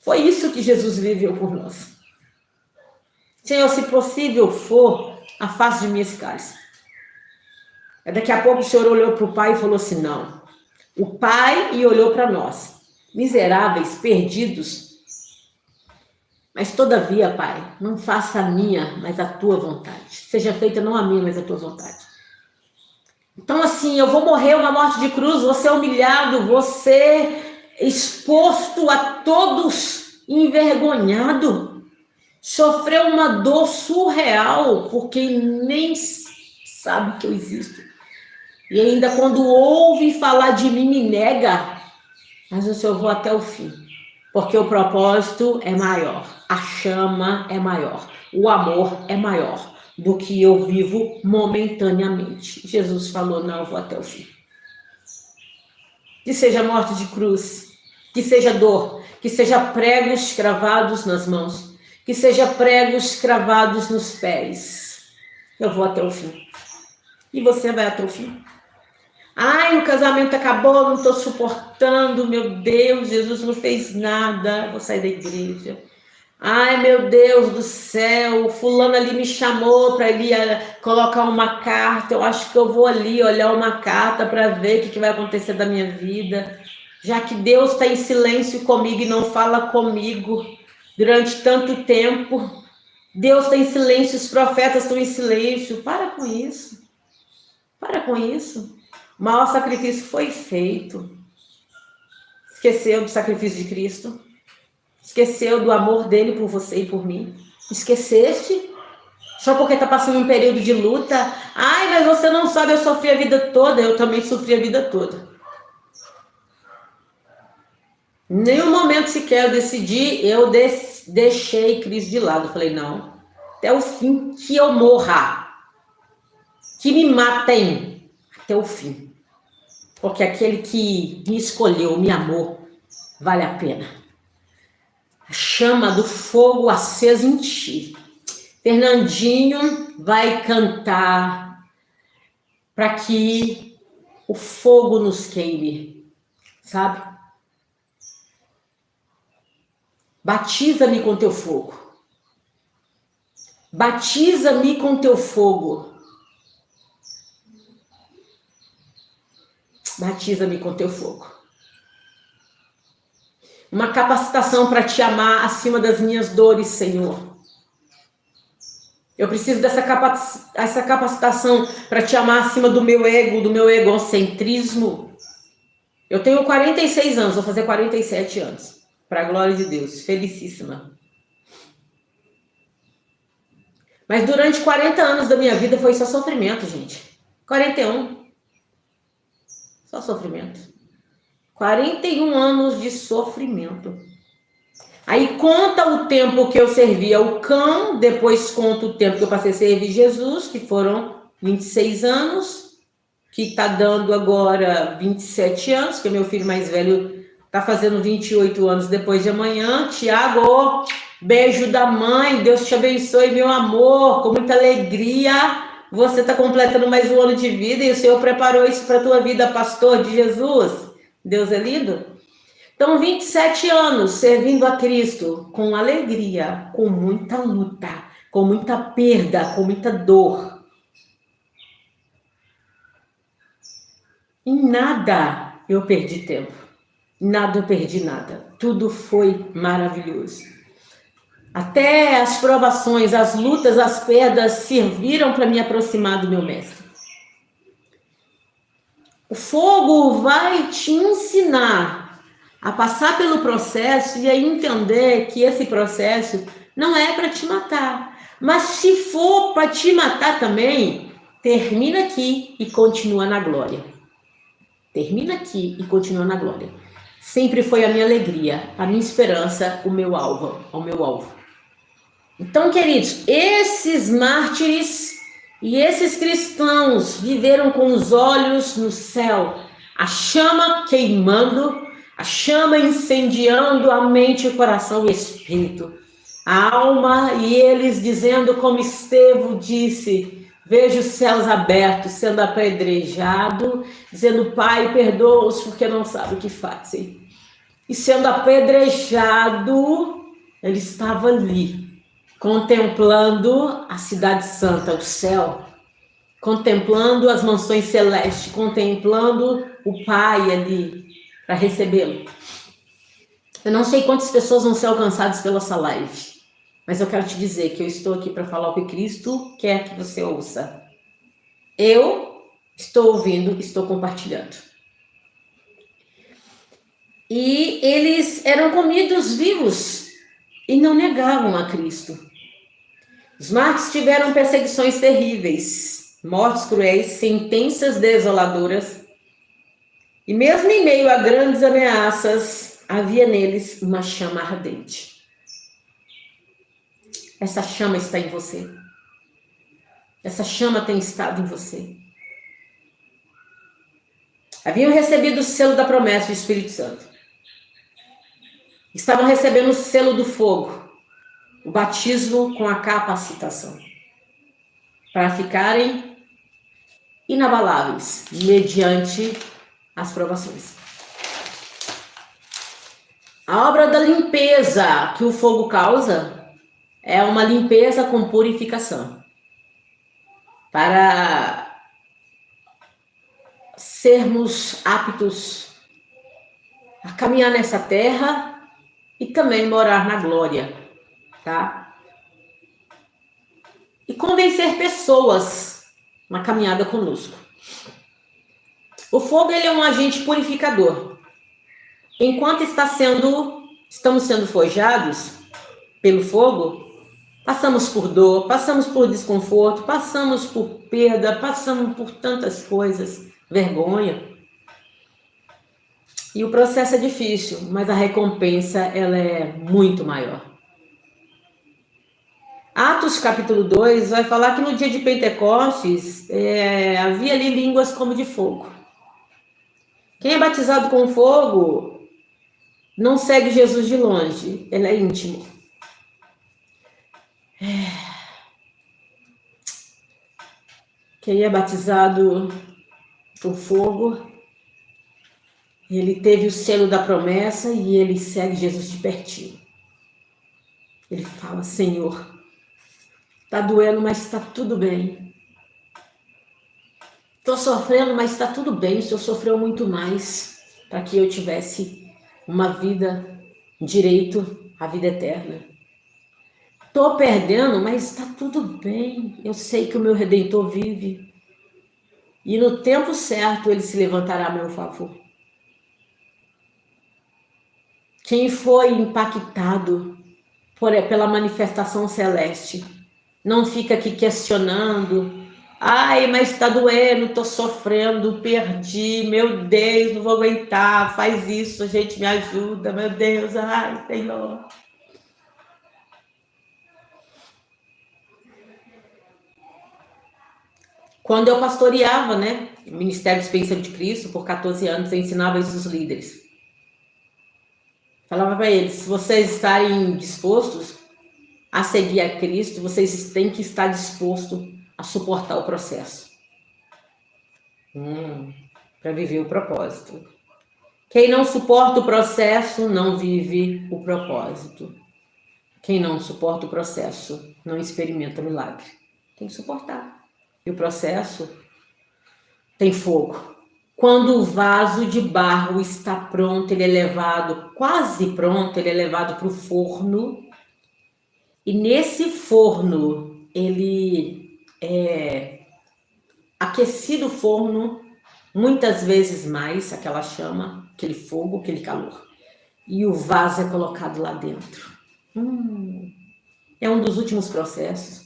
Foi isso que Jesus viveu por nós. Senhor, se possível for, afaste de mim esse cálice. Daqui a pouco o Senhor olhou para o pai e falou assim, não. O pai e olhou para nós, miseráveis, perdidos. Mas todavia, pai, não faça a minha, mas a tua vontade. Seja feita não a minha, mas a tua vontade. Então assim, eu vou morrer uma morte de cruz, vou ser humilhado, vou ser exposto a todos, envergonhado. Sofrer uma dor surreal, porque nem sabe que eu existo. E ainda quando ouve falar de mim, me nega. Mas o Senhor, vou até o fim. Porque o propósito é maior. A chama é maior. O amor é maior do que eu vivo momentaneamente. Jesus falou, não, eu vou até o fim. Que seja morte de cruz. Que seja dor. Que seja pregos cravados nas mãos. Que seja pregos cravados nos pés. Eu vou até o fim. E você vai até o fim. Ai, o casamento acabou, não estou suportando, meu Deus, Jesus não fez nada, vou sair da igreja. Ai, meu Deus do céu, fulano ali me chamou para ele colocar uma carta, eu acho que eu vou ali olhar uma carta para ver o que vai acontecer da minha vida. Já que Deus está em silêncio comigo e não fala comigo durante tanto tempo, Deus está em silêncio, os profetas estão em silêncio, para com isso. Para com isso. O maior sacrifício foi feito. Esqueceu do sacrifício de Cristo? Esqueceu do amor dele por você e por mim? Esqueceste? Só porque está passando um período de luta? Ai, mas você não sabe, eu sofri a vida toda. Eu também sofri a vida toda. Em nenhum momento sequer eu decidi, eu deixei Cristo de lado. Eu falei, não, até o fim que eu morra. Que me matem até o fim. Porque aquele que me escolheu, me amou, vale a pena. A chama do fogo acesa em ti. Fernandinho vai cantar para que o fogo nos queime, sabe? Batiza-me com teu fogo. Batiza-me com teu fogo. Batiza-me com teu fogo. Uma capacitação para te amar acima das minhas dores, Senhor. Eu preciso dessa capacitação para te amar acima do meu egocentrismo. Eu tenho 46 anos, vou fazer 47 anos. Para a glória de Deus, felicíssima. Mas durante 40 anos da minha vida foi só sofrimento, gente. 41. Só sofrimento. 41 anos de sofrimento. Aí conta o tempo que eu servia o cão, depois conta o tempo que eu passei a servir Jesus, que foram 26 anos, que está dando agora 27 anos, que meu filho mais velho está fazendo 28 anos depois de amanhã. Tiago, beijo da mãe, Deus te abençoe, meu amor, com muita alegria. Você está completando mais um ano de vida e o Senhor preparou isso para a tua vida, pastor de Jesus. Deus é lindo. Então, 27 anos servindo a Cristo com alegria, com muita luta, com muita perda, com muita dor. Em nada eu perdi tempo. Em nada eu perdi nada. Tudo foi maravilhoso. Até as provações, as lutas, as perdas serviram para me aproximar do meu mestre. O fogo vai te ensinar a passar pelo processo e a entender que esse processo não é para te matar. Mas se for para te matar também, termina aqui e continua na glória. Termina aqui e continua na glória. Sempre foi a minha alegria, a minha esperança, o meu alvo. Então, queridos, esses mártires e esses cristãos viveram com os olhos no céu, a chama queimando, a chama incendiando a mente, o coração e o espírito, a alma, e eles dizendo como Estevão disse: vejo os céus abertos, sendo apedrejado, dizendo: Pai, perdoa-os porque não sabem o que fazem. E sendo apedrejado, ele estava ali, contemplando a cidade santa, o céu, contemplando as mansões celestes, contemplando o Pai ali para recebê-lo. Eu não sei quantas pessoas vão ser alcançadas pela essa live, mas eu quero te dizer que eu estou aqui para falar o que Cristo quer que você ouça. Eu estou ouvindo, estou compartilhando. E eles eram comidos vivos e não negavam a Cristo. Os mártires tiveram perseguições terríveis, mortes cruéis, sentenças desoladoras. E mesmo em meio a grandes ameaças, havia neles uma chama ardente. Essa chama está em você. Essa chama tem estado em você. Haviam recebido o selo da promessa do Espírito Santo. Estavam recebendo o selo do fogo, o batismo com a capacitação, para ficarem inabaláveis mediante as provações. A obra da limpeza que o fogo causa é uma limpeza com purificação, para sermos aptos a caminhar nessa terra e também morar na glória, tá? E convencer pessoas na caminhada conosco. O fogo, ele é um agente purificador. Enquanto estamos sendo forjados pelo fogo, passamos por dor, passamos por desconforto, passamos por perda, passamos por tantas coisas, vergonha. E o processo é difícil, mas a recompensa ela é muito maior. Atos capítulo 2 vai falar que no dia de Pentecostes havia ali línguas como de fogo. Quem é batizado com fogo não segue Jesus de longe, ele é íntimo. Quem é batizado com fogo, ele teve o selo da promessa e ele segue Jesus de pertinho. Ele fala: Senhor, tá doendo, mas está tudo bem. Estou sofrendo, mas está tudo bem. O Senhor sofreu muito mais para que eu tivesse uma vida direito à vida eterna. Estou perdendo, mas está tudo bem. Eu sei que o meu Redentor vive. E no tempo certo ele se levantará a meu favor. Quem foi impactado pela manifestação celeste, não fica aqui questionando. Ai, mas está doendo, estou sofrendo, perdi, meu Deus, não vou aguentar, faz isso, gente, me ajuda, meu Deus, ai, Senhor. Quando eu pastoreava, o Ministério do Dispensário de Cristo, por 14 anos, eu ensinava isso aos líderes. Falava para eles: se vocês estarem dispostos a seguir a Cristo, vocês têm que estar dispostos a suportar o processo. Para viver o propósito. Quem não suporta o processo não vive o propósito. Quem não suporta o processo não experimenta o milagre. Tem que suportar. E o processo tem fogo. Quando o vaso de barro está pronto, ele é levado, quase pronto, ele é levado para o forno. E nesse forno, ele é aquecido o forno, muitas vezes mais, aquela chama, aquele fogo, aquele calor. E o vaso é colocado lá dentro. É um dos últimos processos.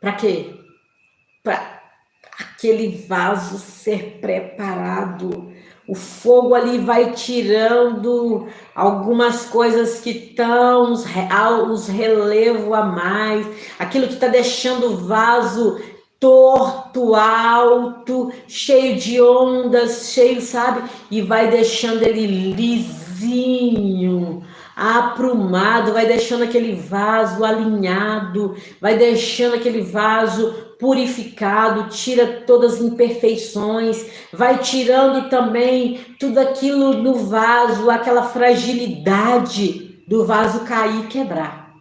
Para quê? Para aquele vaso ser preparado. O fogo ali vai tirando algumas coisas que estão, os relevos a mais, aquilo que está deixando o vaso torto, alto, cheio de ondas, cheio, sabe? E vai deixando ele lisinho, aprumado, vai deixando aquele vaso alinhado, vai deixando aquele vaso purificado, tira todas as imperfeições, vai tirando também tudo aquilo no vaso, aquela fragilidade do vaso cair e quebrar.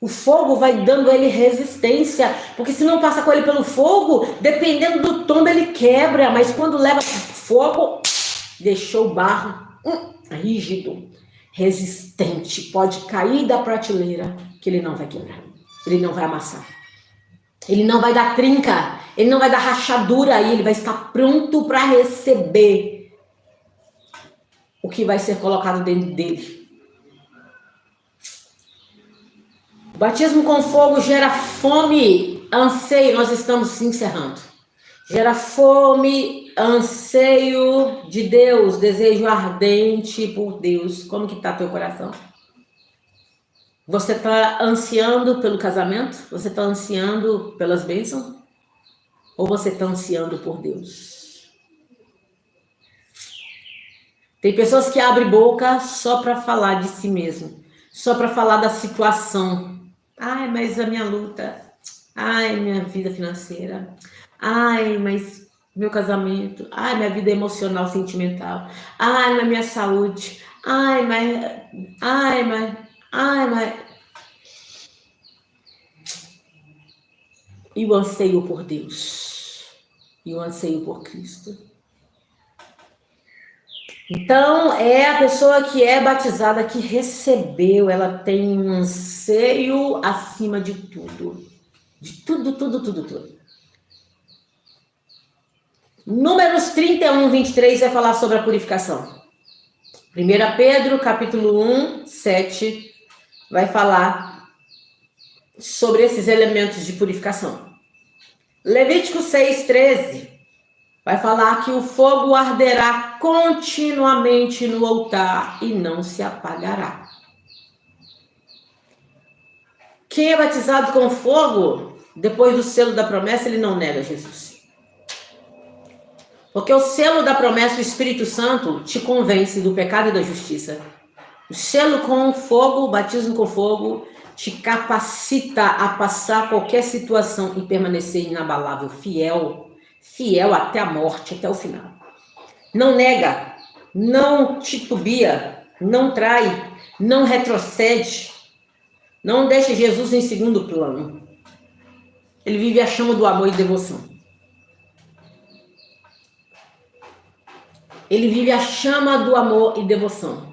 O fogo vai dando a ele resistência, porque se não passa com ele pelo fogo, dependendo do tombo ele quebra, mas quando leva fogo, deixou o barro rígido, resistente, pode cair da prateleira, que ele não vai quebrar, ele não vai amassar, ele não vai dar trinca, ele não vai dar rachadura aí, ele vai estar pronto para receber o que vai ser colocado dentro dele. O batismo com fogo gera fome, anseio, nós estamos encerrando. Gera fome, anseio de Deus, desejo ardente por Deus. Como que está teu coração? Você está ansiando pelo casamento? Você está ansiando pelas bênçãos? Ou você está ansiando por Deus? Tem pessoas que abrem boca só para falar de si mesmo, só para falar da situação. Ai, mas a minha luta. Ai, minha vida financeira. Ai, mas meu casamento. Ai, minha vida emocional, sentimental. Ai, mas minha saúde. Ai, mas. E o anseio por Deus. E o anseio por Cristo. Então, é a pessoa que é batizada, que recebeu, ela tem um anseio acima de tudo. De tudo. Números 31, 23 vai falar sobre a purificação. 1 Pedro, capítulo 1, 7, vai falar sobre esses elementos de purificação. Levítico 6, 13, vai falar que o fogo arderá continuamente no altar e não se apagará. Quem é batizado com fogo, depois do selo da promessa, ele não nega Jesus. Porque o selo da promessa, o Espírito Santo, te convence do pecado e da justiça. O selo com fogo, o batismo com fogo, te capacita a passar qualquer situação e permanecer inabalável, fiel até a morte, até o final. Não nega, não titubia, não trai, não retrocede, não deixa Jesus em segundo plano. Ele vive a chama do amor e devoção. Ele vive a chama do amor e devoção.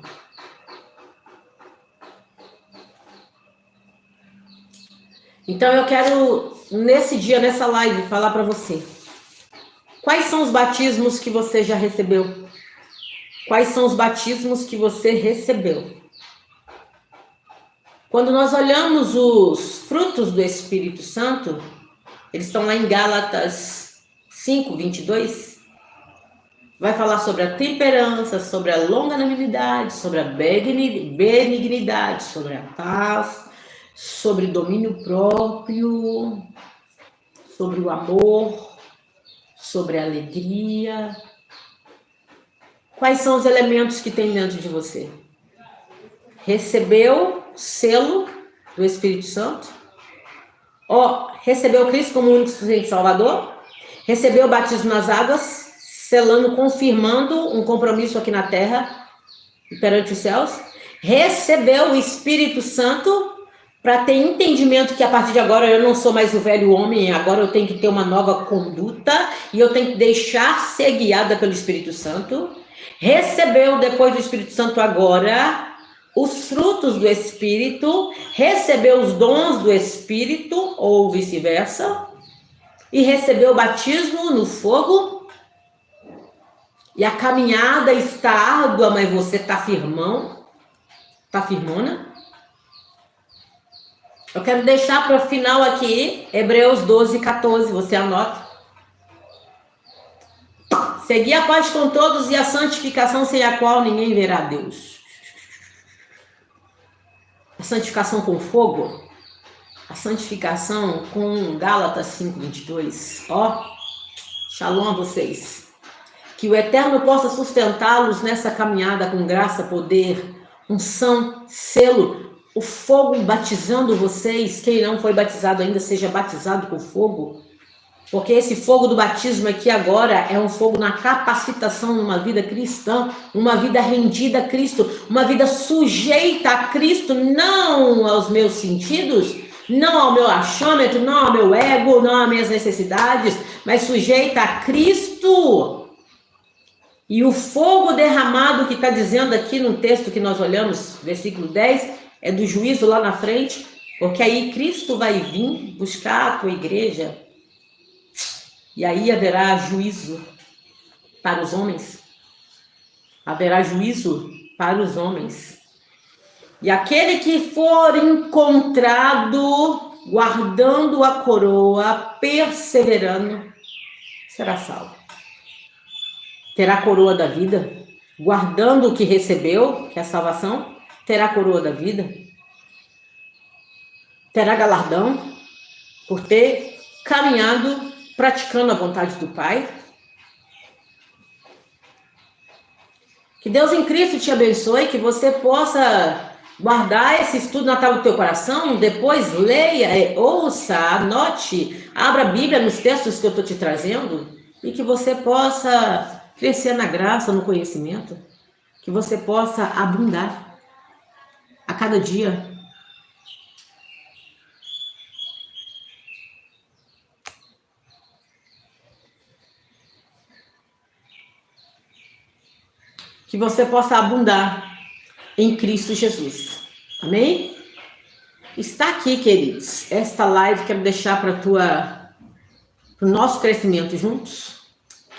Então eu quero, nesse dia, nessa live, falar para você. Quais são os batismos que você já recebeu? Quais são os batismos que você recebeu? Quando nós olhamos os frutos do Espírito Santo, eles estão lá em Gálatas 5, 22. Vai falar sobre a temperança, sobre a longanimidade, sobre a benignidade, sobre a paz, sobre domínio próprio, sobre o amor, sobre a alegria. Quais são os elementos que tem dentro de você? Recebeu o selo do Espírito Santo? Recebeu Cristo como único suficiente Salvador? Recebeu o batismo nas águas? Selando, confirmando um compromisso aqui na terra e perante os céus. Recebeu o Espírito Santo para ter entendimento que a partir de agora eu não sou mais o velho homem, agora eu tenho que ter uma nova conduta e eu tenho que deixar ser guiada pelo Espírito Santo. Recebeu depois do Espírito Santo agora os frutos do Espírito, recebeu os dons do Espírito ou vice-versa e recebeu o batismo no fogo. E a caminhada está árdua, mas você está firmão? Está firmona? Eu quero deixar para o final aqui, Hebreus 12, 14, você anota. Segui a paz com todos e a santificação sem a qual ninguém verá Deus. A santificação com fogo, a santificação com Gálatas 5, 22. Shalom a vocês. Que o Eterno possa sustentá-los nessa caminhada com graça, poder, unção, selo, o fogo batizando vocês. Quem não foi batizado ainda, seja batizado com fogo. Porque esse fogo do batismo aqui agora é um fogo na capacitação numa vida cristã, uma vida rendida a Cristo, uma vida sujeita a Cristo, não aos meus sentidos, não ao meu achômetro, não ao meu ego, não às minhas necessidades, mas sujeita a Cristo. E o fogo derramado que está dizendo aqui no texto que nós olhamos, versículo 10, é do juízo lá na frente, porque aí Cristo vai vir buscar a tua igreja. E aí haverá juízo para os homens. Haverá juízo para os homens. E aquele que for encontrado guardando a coroa, perseverando, será salvo. Terá a coroa da vida, guardando o que recebeu, que é a salvação, terá a coroa da vida. Terá galardão por ter caminhado praticando a vontade do Pai. Que Deus em Cristo te abençoe, que você possa guardar esse estudo natal do teu coração, depois leia, ouça, anote, abra a Bíblia nos textos que eu estou te trazendo, e que você possa crescer na graça, no conhecimento, que você possa abundar a cada dia. Que você possa abundar em Cristo Jesus. Amém? Está aqui, queridos, esta live quero deixar para o nosso crescimento juntos.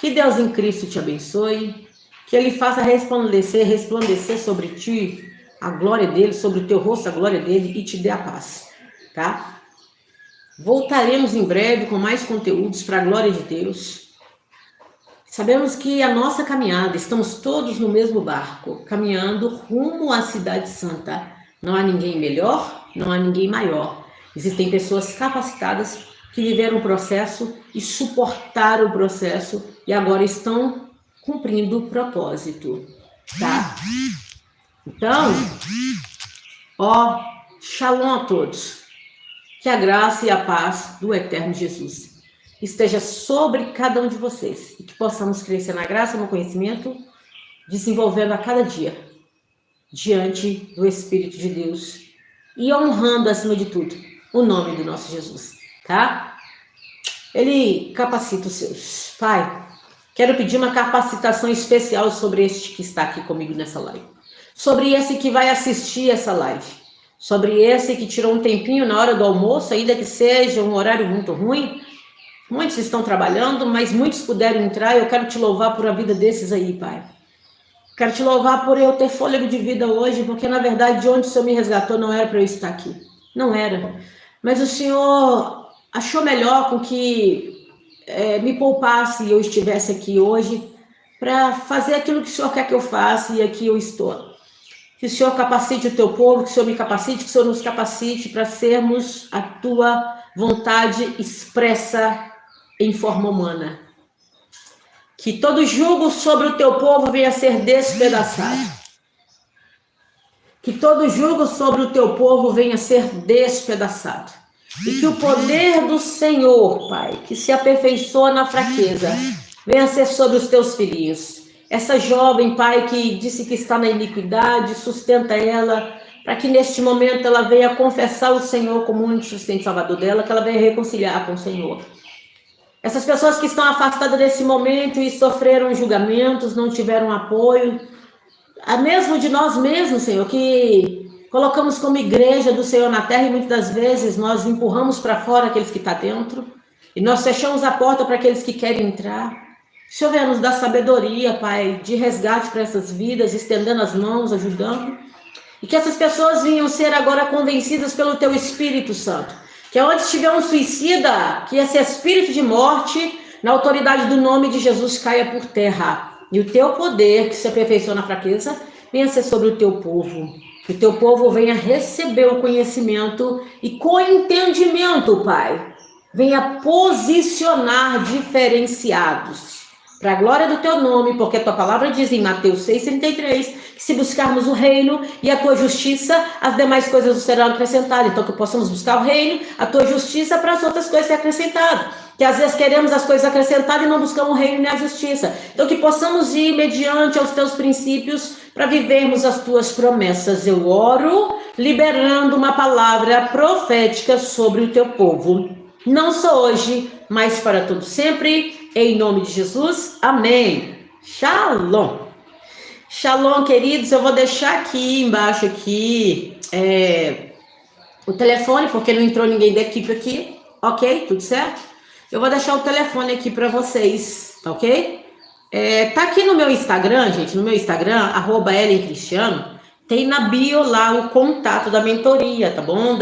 Que Deus em Cristo te abençoe, que Ele faça resplandecer sobre ti a glória dEle, sobre o teu rosto a glória dEle e te dê a paz, tá? Voltaremos em breve com mais conteúdos para a glória de Deus. Sabemos que a nossa caminhada, estamos todos no mesmo barco, caminhando rumo à Cidade Santa. Não há ninguém melhor, não há ninguém maior. Existem pessoas capacitadas que viveram o processo e suportaram o processo e agora estão cumprindo o propósito, tá? Então, shalom a todos. Que a graça e a paz do eterno Jesus esteja sobre cada um de vocês e que possamos crescer na graça e no conhecimento, desenvolvendo a cada dia diante do Espírito de Deus e honrando, acima de tudo, o nome do nosso Jesus, tá? Ele capacita os seus. Pai, quero pedir uma capacitação especial sobre este que está aqui comigo nessa live, sobre esse que vai assistir essa live, sobre esse que tirou um tempinho na hora do almoço, ainda que seja um horário muito ruim. Muitos estão trabalhando, mas muitos puderam entrar. Eu quero te louvar por a vida desses aí, Pai. Quero te louvar por eu ter fôlego de vida hoje, porque na verdade de onde o Senhor me resgatou não era para eu estar aqui. Não era. Mas o Senhor achou melhor com que me poupasse e eu estivesse aqui hoje para fazer aquilo que o Senhor quer que eu faça e aqui eu estou. Que o Senhor capacite o teu povo, que o Senhor me capacite, que o Senhor nos capacite para sermos a tua vontade expressa em forma humana. Que todo jugo sobre o teu povo venha a ser despedaçado. Que todo jugo sobre o teu povo venha a ser despedaçado. E que o poder do Senhor, Pai, que se aperfeiçoa na fraqueza, venha a ser sobre os teus filhinhos. Essa jovem, Pai, que disse que está na iniquidade, sustenta ela, para que neste momento ela venha confessar o Senhor como único sustento salvador dela, que ela venha reconciliar com o Senhor. Essas pessoas que estão afastadas desse momento e sofreram julgamentos, não tiveram apoio, mesmo de nós mesmos, Senhor, que colocamos como igreja do Senhor na terra e muitas das vezes nós empurramos para fora aqueles que estão dentro e nós fechamos a porta para aqueles que querem entrar. O Senhor venha nos dar sabedoria, Pai, de resgate para essas vidas, estendendo as mãos, ajudando. E que essas pessoas venham ser agora convencidas pelo Teu Espírito Santo. Que onde estiver um suicida, que esse espírito de morte, na autoridade do nome de Jesus, caia por terra. E o Teu poder, que se aperfeiçoa na fraqueza, venha ser sobre o Teu povo. Que o Teu povo venha receber o conhecimento e com entendimento, Pai, venha posicionar diferenciados. Para a glória do Teu nome, porque a Tua palavra diz em Mateus 6,33, que se buscarmos o reino e a Tua justiça, as demais coisas nos serão acrescentadas. Então que possamos buscar o reino, a Tua justiça, para as outras coisas ser acrescentadas. Que às vezes queremos as coisas acrescentadas e não buscamos o reino e a justiça. Então que possamos ir mediante aos teus princípios para vivermos as tuas promessas. Eu oro liberando uma palavra profética sobre o teu povo. Não só hoje, mas para todo sempre. Em nome de Jesus. Amém. Shalom. Shalom, queridos. Eu vou deixar aqui embaixo o telefone, porque não entrou ninguém da equipe aqui. Ok? Tudo certo? Eu vou deixar o telefone aqui para vocês, tá ok? Tá aqui no meu Instagram, gente, no meu Instagram, @EllenCristiano, tem na bio lá o contato da mentoria, tá bom?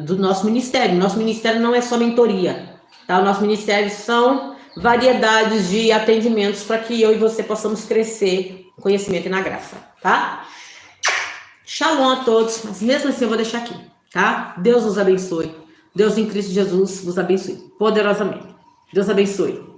Do nosso ministério. Nosso ministério não é só mentoria, tá? O nosso ministério são variedades de atendimentos para que eu e você possamos crescer no conhecimento e na graça, tá? Shalom a todos, mas mesmo assim eu vou deixar aqui, tá? Deus nos abençoe. Deus em Cristo Jesus vos abençoe poderosamente. Deus abençoe.